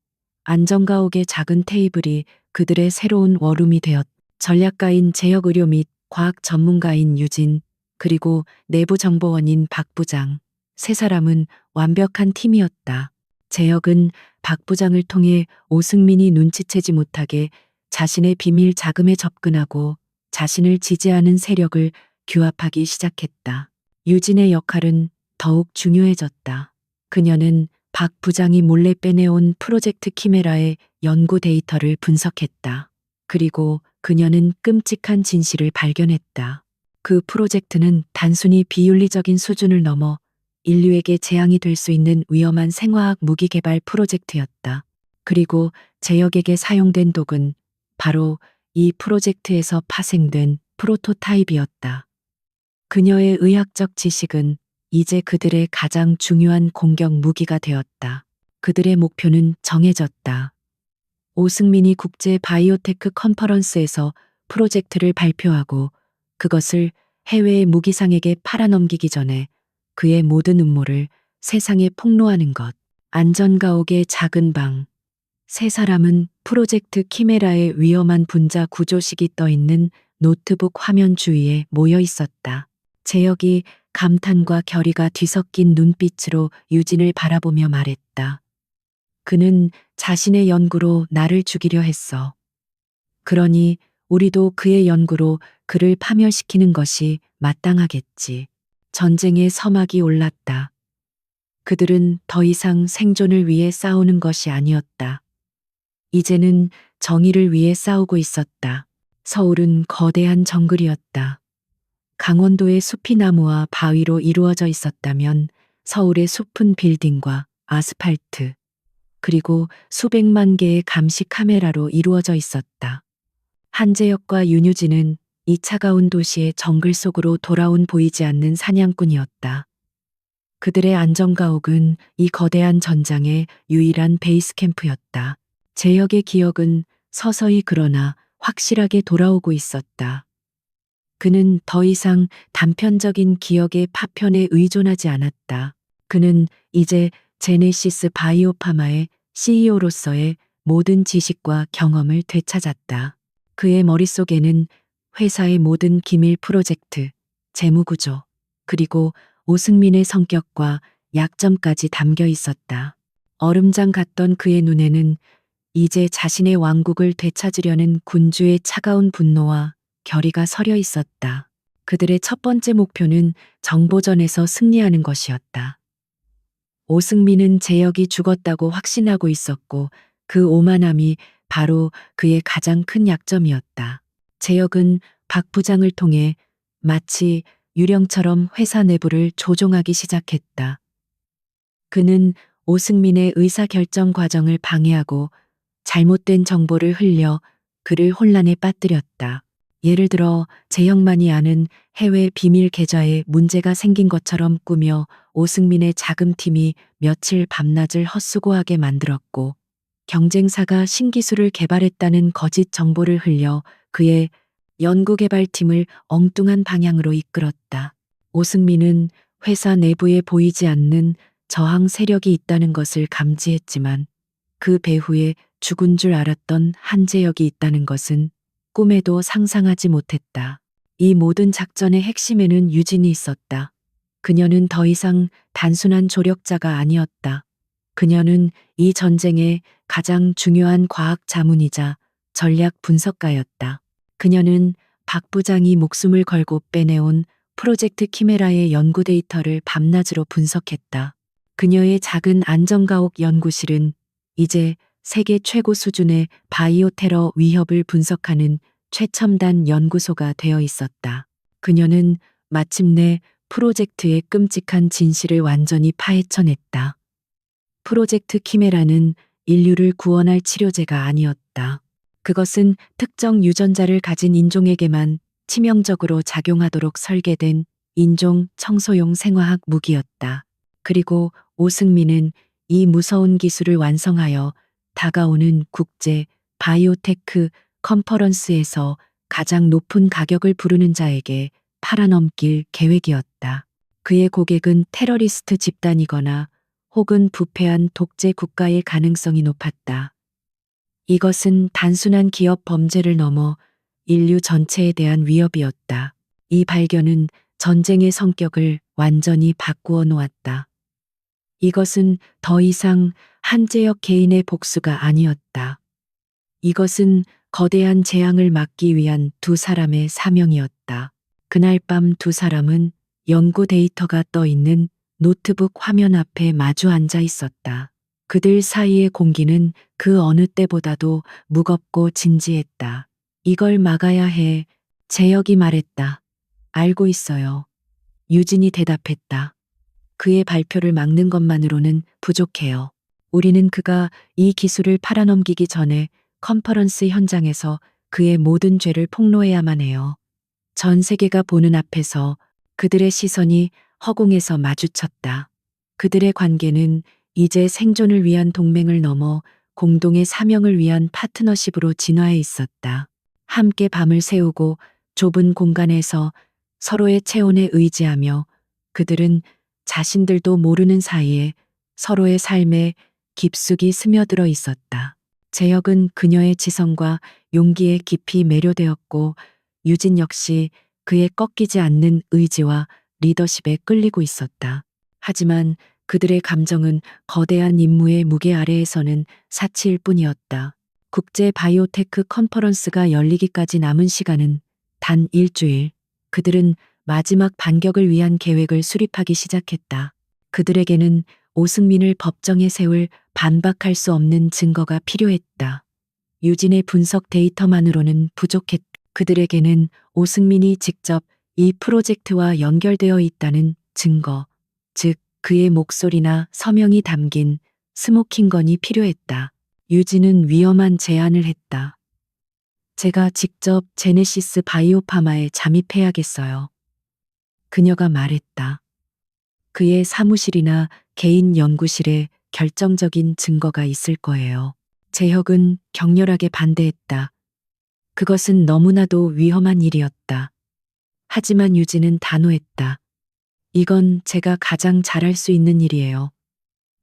[SPEAKER 1] 안전가옥의 작은 테이블이 그들의 새로운 워룸이 되었다. 전략가인 재혁 의료 및 과학 전문가인 유진, 그리고 내부 정보원인 박 부장. 세 사람은 완벽한 팀이었다. 재혁은 박 부장을 통해 오승민이 눈치채지 못하게 자신의 비밀 자금에 접근하고 자신을 지지하는 세력을 규합하기 시작했다. 유진의 역할은 더욱 중요해졌다. 그녀는 박 부장이 몰래 빼내온 프로젝트 키메라의 연구 데이터를 분석했다. 그리고 그녀는 끔찍한 진실을 발견했다. 그 프로젝트는 단순히 비윤리적인 수준을 넘어 인류에게 재앙이 될 수 있는 위험한 생화학 무기 개발 프로젝트였다. 그리고 재혁에게 사용된 독은 바로 이 프로젝트에서 파생된 프로토타입이었다. 그녀의 의학적 지식은 이제 그들의 가장 중요한 공격 무기가 되었다. 그들의 목표는 정해졌다. 오승민이 국제 바이오테크 컨퍼런스에서 프로젝트를 발표하고 그것을 해외의 무기상에게 팔아넘기기 전에 그의 모든 음모를 세상에 폭로하는 것. 안전가옥의 작은 방. 세 사람은 프로젝트 키메라의 위험한 분자 구조식이 떠있는 노트북 화면 주위에 모여 있었다. 재혁이 감탄과 결의가 뒤섞인 눈빛으로 유진을 바라보며 말했다. 그는 자신의 연구로 나를 죽이려 했어. 그러니 우리도 그의 연구로 그를 파멸시키는 것이 마땅하겠지. 전쟁의 서막이 올랐다. 그들은 더 이상 생존을 위해 싸우는 것이 아니었다. 이제는 정의를 위해 싸우고 있었다. 서울은 거대한 정글이었다. 강원도의 숲이 나무와 바위로 이루어져 있었다면 서울의 숲은 빌딩과 아스팔트, 그리고 수백만 개의 감시 카메라로 이루어져 있었다. 한재혁과 윤유진은 이 차가운 도시의 정글 속으로 돌아온 보이지 않는 사냥꾼이었다. 그들의 안전가옥은 이 거대한 전장의 유일한 베이스 캠프였다. 재혁의 기억은 서서히 그러나 확실하게 돌아오고 있었다. 그는 더 이상 단편적인 기억의 파편에 의존하지 않았다. 그는 이제 제네시스 바이오파마의 CEO로서의 모든 지식과 경험을 되찾았다. 그의 머릿속에는 회사의 모든 기밀 프로젝트, 재무구조, 그리고 오승민의 성격과 약점까지 담겨 있었다. 얼음장 같던 그의 눈에는 이제 자신의 왕국을 되찾으려는 군주의 차가운 분노와 결의가 서려 있었다. 그들의 첫 번째 목표는 정보전에서 승리하는 것이었다. 오승민은 재혁이 죽었다고 확신하고 있었고 그 오만함이 바로 그의 가장 큰 약점이었다. 재혁은 박 부장을 통해 마치 유령처럼 회사 내부를 조종하기 시작했다. 그는 오승민의 의사결정 과정을 방해하고 잘못된 정보를 흘려 그를 혼란에 빠뜨렸다. 예를 들어 재혁만이 아는 해외 비밀 계좌에 문제가 생긴 것처럼 꾸며 오승민의 자금팀이 며칠 밤낮을 헛수고하게 만들었고 경쟁사가 신기술을 개발했다는 거짓 정보를 흘려 그의 연구개발팀을 엉뚱한 방향으로 이끌었다. 오승민은 회사 내부에 보이지 않는 저항 세력이 있다는 것을 감지했지만 그 배후에 죽은 줄 알았던 한재혁이 있다는 것은 꿈에도 상상하지 못했다. 이 모든 작전의 핵심에는 유진이 있었다. 그녀는 더 이상 단순한 조력자가 아니었다. 그녀는 이 전쟁의 가장 중요한 과학 자문이자 전략 분석가였다. 그녀는 박 부장이 목숨을 걸고 빼내온 프로젝트 키메라의 연구 데이터를 밤낮으로 분석했다. 그녀의 작은 안전가옥 연구실은 이제 세계 최고 수준의 바이오 테러 위협을 분석하는 최첨단 연구소가 되어 있었다. 그녀는 마침내 프로젝트의 끔찍한 진실을 완전히 파헤쳐냈다. 프로젝트 키메라는 인류를 구원할 치료제가 아니었다. 그것은 특정 유전자를 가진 인종에게만 치명적으로 작용하도록 설계된 인종 청소용 생화학 무기였다. 그리고 오승민은 이 무서운 기술을 완성하여 다가오는 국제 바이오테크 컨퍼런스에서 가장 높은 가격을 부르는 자에게 팔아넘길 계획이었다. 그의 고객은 테러리스트 집단이거나 혹은 부패한 독재 국가일 가능성이 높았다. 이것은 단순한 기업 범죄를 넘어 인류 전체에 대한 위협이었다. 이 발견은 전쟁의 성격을 완전히 바꾸어 놓았다. 이것은 더 이상 한재혁 개인의 복수가 아니었다. 이것은 거대한 재앙을 막기 위한 두 사람의 사명이었다. 그날 밤 두 사람은 연구 데이터가 떠 있는 노트북 화면 앞에 마주 앉아 있었다. 그들 사이의 공기는 그 어느 때보다도 무겁고 진지했다. 이걸 막아야 해. 재혁이 말했다. 알고 있어요. 유진이 대답했다. 그의 발표를 막는 것만으로는 부족해요. 우리는 그가 이 기술을 팔아넘기기 전에 컨퍼런스 현장에서 그의 모든 죄를 폭로해야만 해요. 전 세계가 보는 앞에서 그들의 시선이 허공에서 마주쳤다. 그들의 관계는 이제 생존을 위한 동맹을 넘어 공동의 사명을 위한 파트너십으로 진화해 있었다. 함께 밤을 새우고 좁은 공간에서 서로의 체온에 의지하며 그들은 자신들도 모르는 사이에 서로의 삶에 깊숙이 스며들어 있었다. 재혁은 그녀의 지성과 용기에 깊이 매료되었고 유진 역시 그의 꺾이지 않는 의지와 리더십에 끌리고 있었다. 하지만 그들의 감정은 거대한 임무의 무게 아래에서는 사치일 뿐이었다. 국제 바이오테크 컨퍼런스가 열리기까지 남은 시간은 단 일주일. 그들은 마지막 반격을 위한 계획을 수립하기 시작했다. 그들에게는 오승민을 법정에 세울 반박할 수 없는 증거가 필요했다. 유진의 분석 데이터만으로는 부족했다. 그들에게는 오승민이 직접 이 프로젝트와 연결되어 있다는 증거, 즉 그의 목소리나 서명이 담긴 스모킹건이 필요했다. 유진은 위험한 제안을 했다. 제가 직접 제네시스 바이오파마에 잠입해야겠어요. 그녀가 말했다. 그의 사무실이나 개인 연구실에 결정적인 증거가 있을 거예요. 재혁은 격렬하게 반대했다. 그것은 너무나도 위험한 일이었다. 하지만 유진은 단호했다. 이건 제가 가장 잘할 수 있는 일이에요.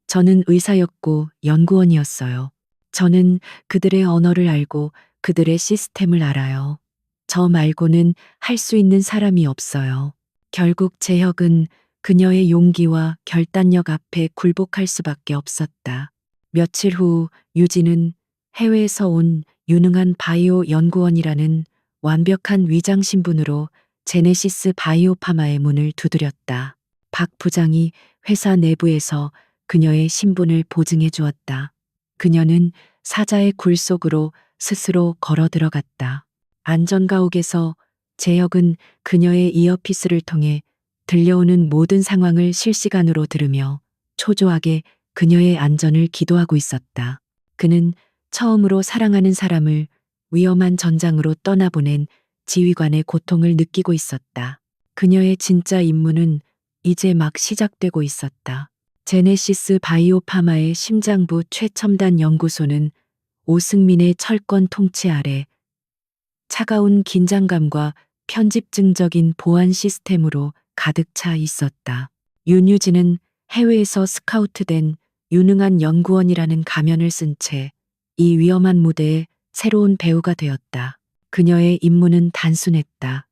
[SPEAKER 1] 저는 의사였고 연구원이었어요. 저는 그들의 언어를 알고 그들의 시스템을 알아요. 저 말고는 할 수 있는 사람이 없어요. 결국 재혁은 그녀의 용기와 결단력 앞에 굴복할 수밖에 없었다. 며칠 후 유진은 해외에서 온 유능한 바이오 연구원이라는 완벽한 위장 신분으로 제네시스 바이오파마의 문을 두드렸다. 박 부장이 회사 내부에서 그녀의 신분을 보증해 주었다. 그녀는 사자의 굴 속으로 스스로 걸어 들어갔다. 안전가옥에서 재혁은 그녀의 이어피스를 통해 들려오는 모든 상황을 실시간으로 들으며 초조하게 그녀의 안전을 기도하고 있었다. 그는 처음으로 사랑하는 사람을 위험한 전장으로 떠나보낸 지휘관의 고통을 느끼고 있었다. 그녀의 진짜 임무는 이제 막 시작되고 있었다. 제네시스 바이오파마의 심장부 최첨단 연구소는 오승민의 철권 통치 아래 차가운 긴장감과 편집증적인 보안 시스템으로 가득 차 있었다. 윤유진은 해외에서 스카우트된 유능한 연구원이라는 가면을 쓴 채 이 위험한 무대에 새로운 배우가 되었다. 그녀의 임무는 단순했다.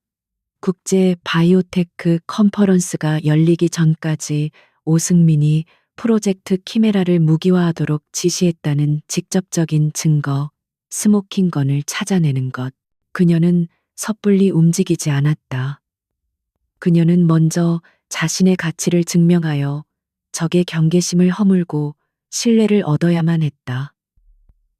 [SPEAKER 1] 국제 바이오테크 컨퍼런스가 열리기 전까지 오승민이 프로젝트 키메라를 무기화하도록 지시했다는 직접적인 증거, 스모킹건을 찾아내는 것. 그녀는 섣불리 움직이지 않았다. 그녀는 먼저 자신의 가치를 증명하여 적의 경계심을 허물고 신뢰를 얻어야만 했다.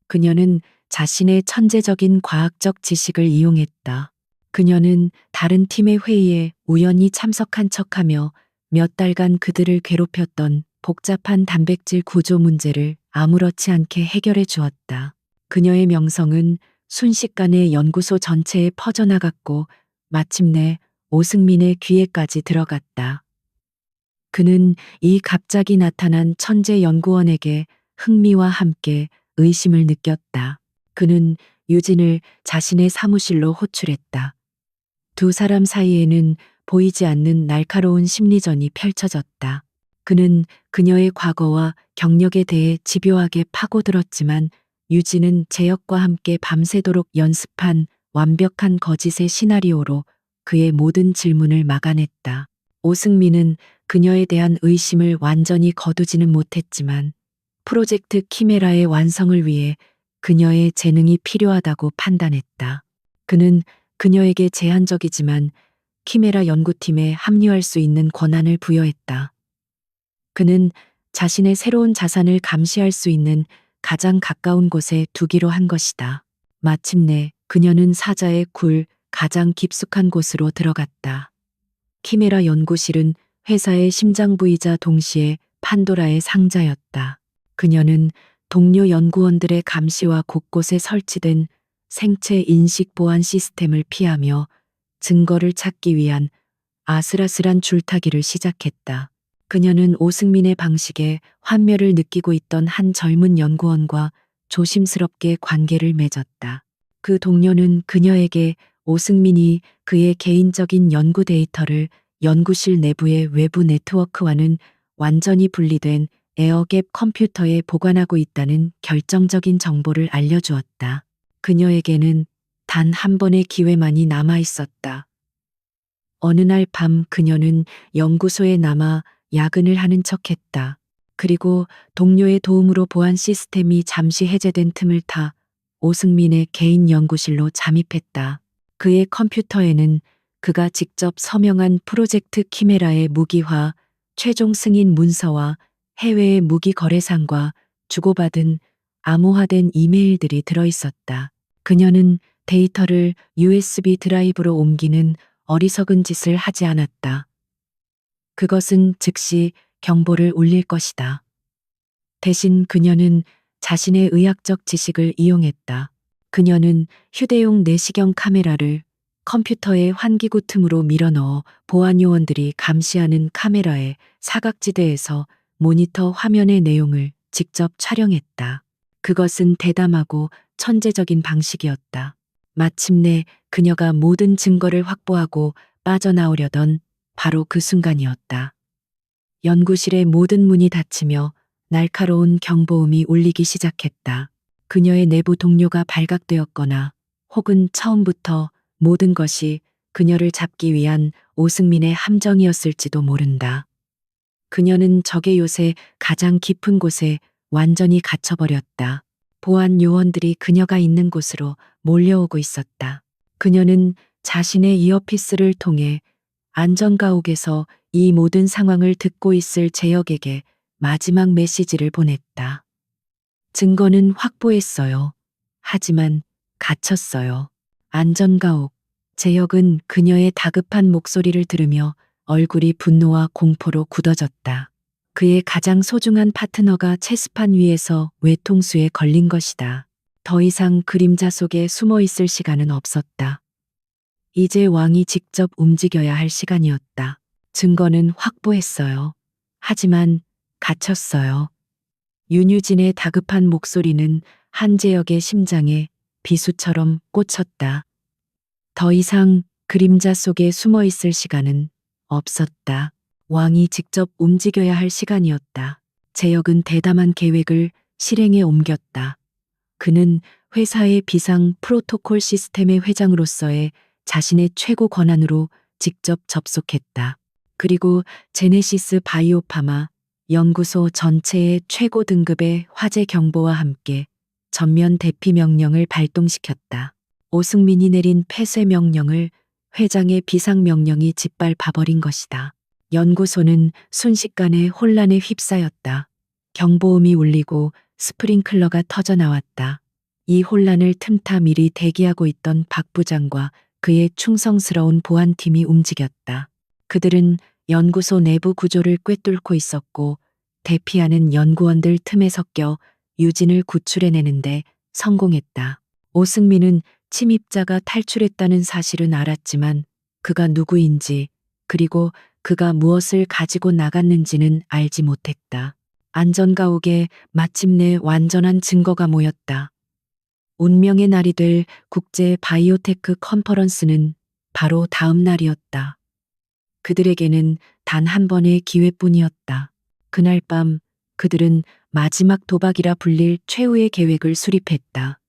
[SPEAKER 1] 그녀는 자신의 천재적인 과학적 지식을 이용했다. 그녀는 다른 팀의 회의에 우연히 참석한 척하며 몇 달간 그들을 괴롭혔던 복잡한 단백질 구조 문제를 아무렇지 않게 해결해 주었다. 그녀의 명성은 순식간에 연구소 전체에 퍼져나갔고 마침내 오승민의 귀에까지 들어갔다. 그는 이 갑자기 나타난 천재 연구원에게 흥미와 함께 의심을 느꼈다. 그는 유진을 자신의 사무실로 호출했다. 두 사람 사이에는 보이지 않는 날카로운 심리전이 펼쳐졌다. 그는 그녀의 과거와 경력에 대해 집요하게 파고들었지만 유진은 제역과 함께 밤새도록 연습한 완벽한 거짓의 시나리오로 그의 모든 질문을 막아냈다. 오승민은 그녀에 대한 의심을 완전히 거두지는 못했지만 프로젝트 키메라의 완성을 위해 그녀의 재능이 필요하다고 판단했다. 그는 그녀에게 제한적이지만 키메라 연구팀에 합류할 수 있는 권한을 부여했다. 그는 자신의 새로운 자산을 감시할 수 있는 가장 가까운 곳에 두기로 한 것이다. 마침내 그녀는 사자의 굴 가장 깊숙한 곳으로 들어갔다. 키메라 연구실은 회사의 심장부이자 동시에 판도라의 상자였다. 그녀는 동료 연구원들의 감시와 곳곳에 설치된 생체 인식 보안 시스템을 피하며 증거를 찾기 위한 아슬아슬한 줄타기를 시작했다. 그녀는 오승민의 방식에 환멸을 느끼고 있던 한 젊은 연구원과 조심스럽게 관계를 맺었다. 그 동료는 그녀에게 오승민이 그의 개인적인 연구 데이터를 연구실 내부의 외부 네트워크와는 완전히 분리된 에어갭 컴퓨터에 보관하고 있다는 결정적인 정보를 알려주었다. 그녀에게는 단 한 번의 기회만이 남아 있었다. 어느 날 밤 그녀는 연구소에 남아 야근을 하는 척했다. 그리고 동료의 도움으로 보안 시스템이 잠시 해제된 틈을 타 오승민의 개인 연구실로 잠입했다. 그의 컴퓨터에는 그가 직접 서명한 프로젝트 키메라의 무기화, 최종 승인 문서와 해외의 무기 거래상과 주고받은 암호화된 이메일들이 들어있었다. 그녀는 데이터를 USB 드라이브로 옮기는 어리석은 짓을 하지 않았다. 그것은 즉시 경보를 울릴 것이다. 대신 그녀는 자신의 의학적 지식을 이용했다. 그녀는 휴대용 내시경 카메라를 컴퓨터의 환기구 틈으로 밀어넣어 보안 요원들이 감시하는 카메라의 사각지대에서 모니터 화면의 내용을 직접 촬영했다. 그것은 대담하고 천재적인 방식이었다. 마침내 그녀가 모든 증거를 확보하고 빠져나오려던 바로 그 순간이었다. 연구실의 모든 문이 닫히며 날카로운 경보음이 울리기 시작했다. 그녀의 내부 동료가 발각되었거나 혹은 처음부터 모든 것이 그녀를 잡기 위한 오승민의 함정이었을지도 모른다. 그녀는 적의 요새 가장 깊은 곳에 완전히 갇혀버렸다. 보안 요원들이 그녀가 있는 곳으로 몰려오고 있었다. 그녀는 자신의 이어피스를 통해 안전가옥에서 이 모든 상황을 듣고 있을 제역에게 마지막 메시지를 보냈다. 증거는 확보했어요. 하지만 갇혔어요. 안전가옥. 제역은 그녀의 다급한 목소리를 들으며 얼굴이 분노와 공포로 굳어졌다. 그의 가장 소중한 파트너가 체스판 위에서 외통수에 걸린 것이다. 더 이상 그림자 속에 숨어 있을 시간은 없었다. 이제 왕이 직접 움직여야 할 시간이었다. 증거는 확보했어요. 하지만 갇혔어요. 윤유진의 다급한 목소리는 한재혁의 심장에 비수처럼 꽂혔다. 더 이상 그림자 속에 숨어 있을 시간은 없었다. 왕이 직접 움직여야 할 시간이었다. 재혁은 대담한 계획을 실행에 옮겼다. 그는 회사의 비상 프로토콜 시스템의 회장으로서의 자신의 최고 권한으로 직접 접속했다. 그리고 제네시스 바이오파마 연구소 전체의 최고 등급의 화재 경보와 함께 전면 대피 명령을 발동시켰다. 오승민이 내린 폐쇄 명령을 회장의 비상 명령이 짓밟아버린 것이다. 연구소는 순식간에 혼란에 휩싸였다. 경보음이 울리고 스프링클러가 터져 나왔다. 이 혼란을 틈타 미리 대기하고 있던 박 부장과 그의 충성스러운 보안팀이 움직였다. 그들은 연구소 내부 구조를 꿰뚫고 있었고 대피하는 연구원들 틈에 섞여 유진을 구출해내는데 성공했다. 오승민은 침입자가 탈출했다는 사실은 알았지만 그가 누구인지 그리고 그가 무엇을 가지고 나갔는지는 알지 못했다. 안전가옥에 마침내 완전한 증거가 모였다. 운명의 날이 될 국제 바이오테크 컨퍼런스는 바로 다음 날이었다. 그들에게는 단 한 번의 기회뿐이었다. 그날 밤 그들은 마지막 도박이라 불릴 최후의 계획을 수립했다.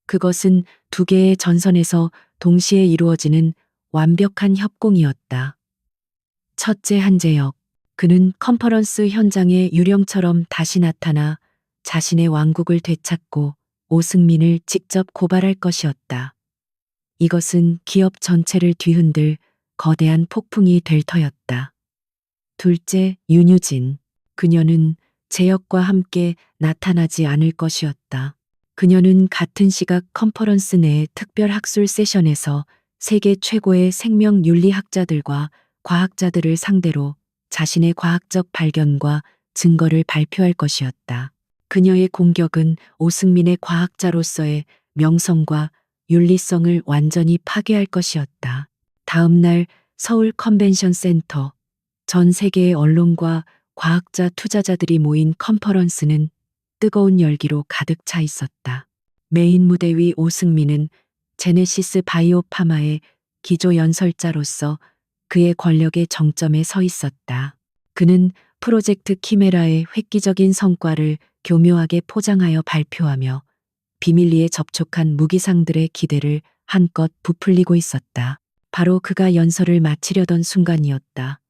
[SPEAKER 1] 그것은 두 개의 전선에서 동시에 이루어지는 완벽한 협공이었다. 첫째 한재혁. 그는 컨퍼런스 현장에 유령처럼 다시 나타나 자신의 왕국을 되찾고 오승민을 직접 고발할 것이었다. 이것은 기업 전체를 뒤흔들 거대한 폭풍이 될 터였다. 둘째, 윤유진. 그녀는 재혁과 함께 나타나지 않을 것이었다. 그녀는 같은 시각 컨퍼런스 내 특별 학술 세션에서 세계 최고의 생명윤리학자들과 과학자들을 상대로 자신의 과학적 발견과 증거를 발표할 것이었다. 그녀의 공격은 오승민의 과학자로서의 명성과 윤리성을 완전히 파괴할 것이었다. 다음 날 서울 컨벤션 센터, 전 세계의 언론과 과학자 투자자들이 모인 컨퍼런스는 뜨거운 열기로 가득 차 있었다. 메인 무대 위 오승민은 제네시스 바이오파마의 기조 연설자로서 그의 권력의 정점에 서 있었다. 그는 프로젝트 키메라의 획기적인 성과를 교묘하게 포장하여 발표하며 비밀리에 접촉한 무기상들의 기대를 한껏 부풀리고 있었다. 바로 그가 연설을 마치려던 순간이었다.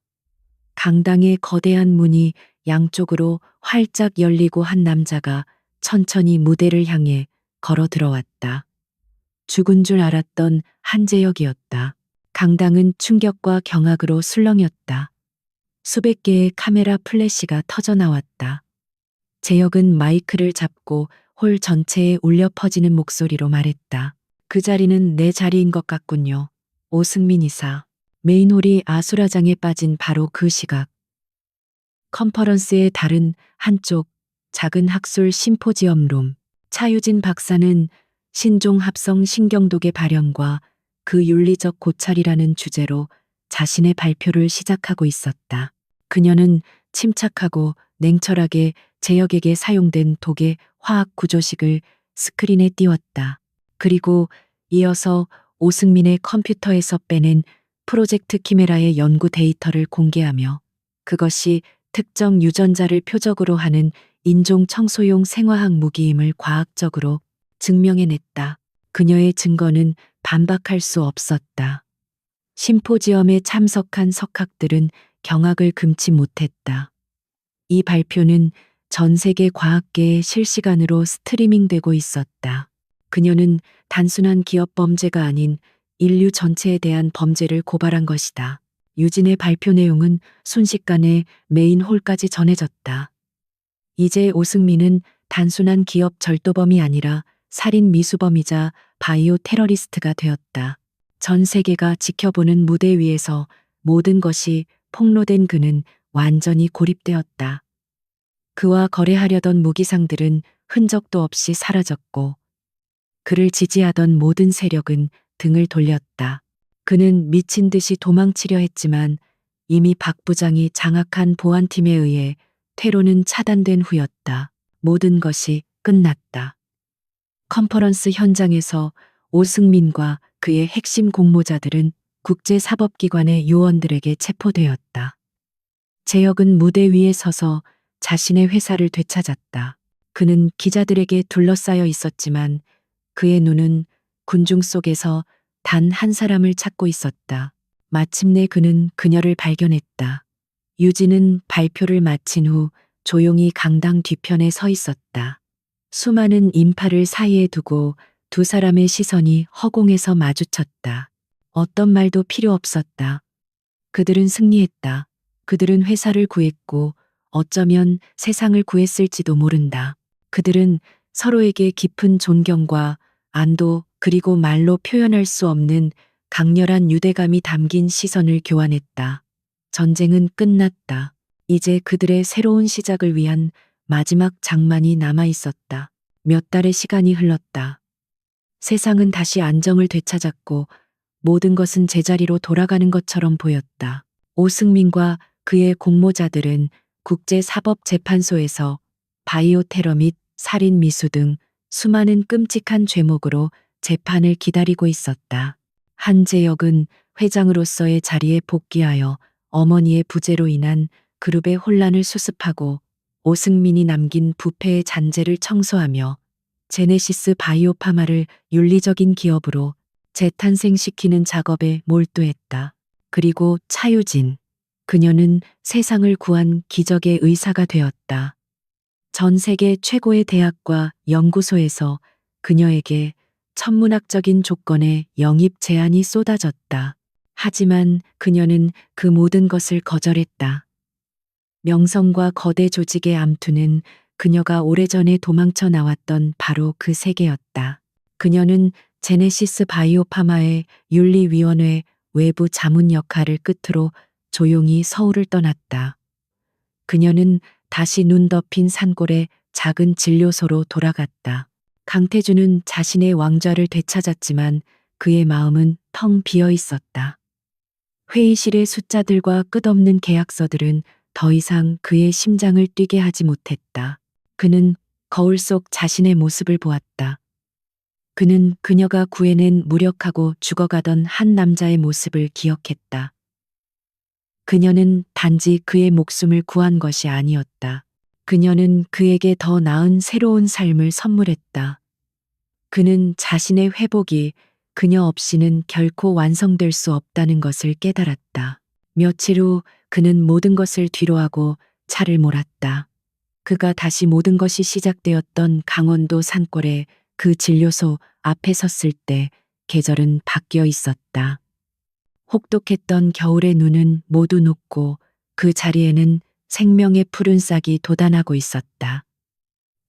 [SPEAKER 1] 강당의 거대한 문이 양쪽으로 활짝 열리고 한 남자가 천천히 무대를 향해 걸어 들어왔다. 죽은 줄 알았던 한재혁이었다. 강당은 충격과 경악으로 술렁였다. 수백 개의 카메라 플래시가 터져 나왔다. 재혁은 마이크를 잡고 홀 전체에 울려 퍼지는 목소리로 말했다. 그 자리는 내 자리인 것 같군요. 오승민 이사. 메인홀이 아수라장에 빠진 바로 그 시각. 컨퍼런스의 다른 한쪽 작은 학술 심포지엄룸. 차유진 박사는 신종 합성 신경독의 발현과 그 윤리적 고찰이라는 주제로 자신의 발표를 시작하고 있었다. 그녀는 침착하고 냉철하게 재혁에게 사용된 독의 화학 구조식을 스크린에 띄웠다. 그리고 이어서 오승민의 컴퓨터에서 빼낸 프로젝트 키메라의 연구 데이터를 공개하며 그것이 특정 유전자를 표적으로 하는 인종 청소용 생화학 무기임을 과학적으로 증명해냈다. 그녀의 증거는 반박할 수 없었다. 심포지엄에 참석한 석학들은 경악을 금치 못했다. 이 발표는 전 세계 과학계에 실시간으로 스트리밍되고 있었다. 그녀는 단순한 기업 범죄가 아닌 인류 전체에 대한 범죄를 고발한 것이다. 유진의 발표 내용은 순식간에 메인 홀까지 전해졌다. 이제 오승민은 단순한 기업 절도범이 아니라 살인 미수범이자 바이오 테러리스트가 되었다. 전 세계가 지켜보는 무대 위에서 모든 것이 폭로된 그는 완전히 고립되었다. 그와 거래하려던 무기상들은 흔적도 없이 사라졌고 그를 지지하던 모든 세력은 등을 돌렸다. 그는 미친 듯이 도망치려 했지만 이미 박 부장이 장악한 보안팀에 의해 퇴로는 차단된 후였다. 모든 것이 끝났다. 컨퍼런스 현장에서 오승민과 그의 핵심 공모자들은 국제사법기관의 요원들에게 체포되었다. 재혁은 무대 위에 서서 자신의 회사를 되찾았다. 그는 기자들에게 둘러싸여 있었지만 그의 눈은 군중 속에서 단 한 사람을 찾고 있었다. 마침내 그는 그녀를 발견했다. 유진은 발표를 마친 후 조용히 강당 뒤편에 서 있었다. 수많은 인파를 사이에 두고 두 사람의 시선이 허공에서 마주쳤다. 어떤 말도 필요 없었다. 그들은 승리했다. 그들은 회사를 구했고 어쩌면 세상을 구했을지도 모른다. 그들은 서로에게 깊은 존경과 안도 그리고 말로 표현할 수 없는 강렬한 유대감이 담긴 시선을 교환했다. 전쟁은 끝났다. 이제 그들의 새로운 시작을 위한 마지막 장만이 남아 있었다. 몇 달의 시간이 흘렀다. 세상은 다시 안정을 되찾았고 모든 것은 제자리로 돌아가는 것처럼 보였다. 오승민과 그의 공모자들은 국제사법재판소에서 바이오 테러 및 살인 미수 등 수많은 끔찍한 죄목으로 재판을 기다리고 있었다. 한재혁은 회장으로서의 자리에 복귀하여 어머니의 부재로 인한 그룹의 혼란을 수습하고 오승민이 남긴 부패의 잔재를 청소하며 제네시스 바이오파마를 윤리적인 기업으로 재탄생시키는 작업에 몰두했다. 그리고 차유진. 그녀는 세상을 구한 기적의 의사가 되었다. 전 세계 최고의 대학과 연구소에서 그녀에게 천문학적인 조건의 영입 제안이 쏟아졌다. 하지만 그녀는 그 모든 것을 거절했다. 명성과 거대 조직의 암투는 그녀가 오래전에 도망쳐 나왔던 바로 그 세계였다. 그녀는 제네시스 바이오파마의 윤리위원회 외부 자문 역할을 끝으로 조용히 서울을 떠났다. 그녀는 다시 눈 덮인 산골의 작은 진료소로 돌아갔다. 강태준은 자신의 왕좌를 되찾았지만 그의 마음은 텅 비어 있었다. 회의실의 숫자들과 끝없는 계약서들은 더 이상 그의 심장을 뛰게 하지 못했다. 그는 거울 속 자신의 모습을 보았다. 그는 그녀가 구해낸 무력하고 죽어가던 한 남자의 모습을 기억했다. 그녀는 단지 그의 목숨을 구한 것이 아니었다. 그녀는 그에게 더 나은 새로운 삶을 선물했다. 그는 자신의 회복이 그녀 없이는 결코 완성될 수 없다는 것을 깨달았다. 며칠 후 그는 모든 것을 뒤로하고 차를 몰았다. 그가 다시 모든 것이 시작되었던 강원도 산골의 그 진료소 앞에 섰을 때 계절은 바뀌어 있었다. 혹독했던 겨울의 눈은 모두 녹고 그 자리에는 생명의 푸른 싹이 돋아나고 있었다.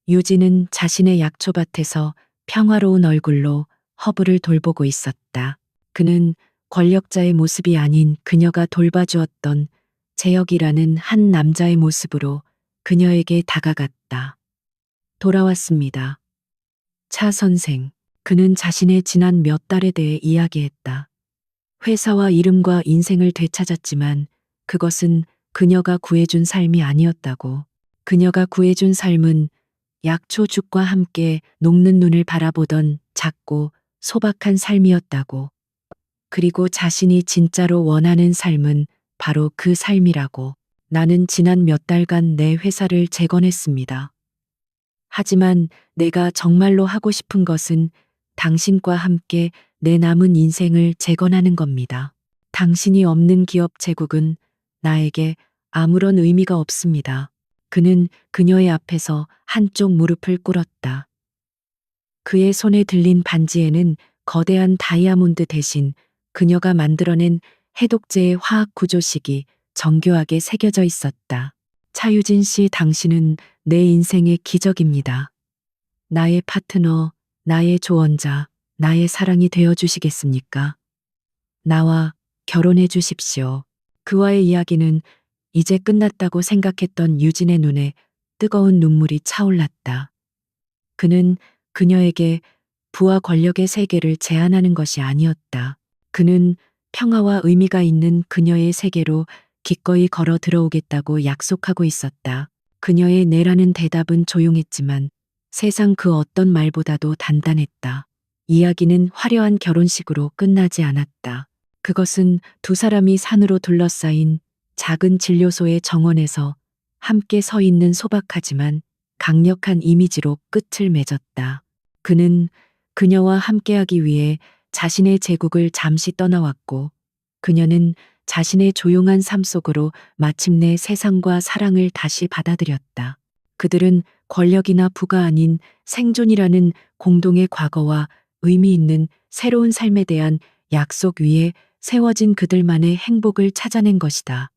[SPEAKER 1] 유진은 자신의 약초밭에서 평화로운 얼굴로 허브를 돌보고 있었다. 그는 권력자의 모습이 아닌 그녀가 돌봐주었던 재혁이라는 한 남자의 모습으로 그녀에게 다가갔다. 돌아왔습니다. 차 선생. 그는 자신의 지난 몇 달에 대해 이야기했다. 회사와 이름과 인생을 되찾았지만 그것은 그녀가 구해준 삶이 아니었다고. 그녀가 구해준 삶은 약초죽과 함께 녹는 눈을 바라보던 작고 소박한 삶이었다고. 그리고 자신이 진짜로 원하는 삶은 바로 그 삶이라고. 나는 지난 몇 달간 내 회사를 재건했습니다. 하지만 내가 정말로 하고 싶은 것은 당신과 함께 내 남은 인생을 재건하는 겁니다. 당신이 없는 기업 제국은 나에게 아무런 의미가 없습니다. 그는 그녀의 앞에서 한쪽 무릎을 꿇었다. 그의 손에 들린 반지에는 거대한 다이아몬드 대신 그녀가 만들어낸 해독제의 화학 구조식이 정교하게 새겨져 있었다. 차유진 씨, 당신은 내 인생의 기적입니다. 나의 파트너, 나의 조언자, 나의 사랑이 되어 주시겠습니까? 나와 결혼해 주십시오. 그와의 이야기는 이제 끝났다고 생각했던 유진의 눈에 뜨거운 눈물이 차올랐다. 그는 그녀에게 부와 권력의 세계를 제안하는 것이 아니었다. 그는 평화와 의미가 있는 그녀의 세계로 기꺼이 걸어 들어오겠다고 약속하고 있었다. 그녀의 네라는 대답은 조용했지만 세상 그 어떤 말보다도 단단했다. 이야기는 화려한 결혼식으로 끝나지 않았다. 그것은 두 사람이 산으로 둘러싸인 작은 진료소의 정원에서 함께 서 있는 소박하지만 강력한 이미지로 끝을 맺었다. 그는 그녀와 함께하기 위해 자신의 제국을 잠시 떠나왔고, 그녀는 자신의 조용한 삶 속으로 마침내 세상과 사랑을 다시 받아들였다. 그들은 권력이나 부가 아닌 생존이라는 공동의 과거와 의미 있는 새로운 삶에 대한 약속 위에 세워진 그들만의 행복을 찾아낸 것이다.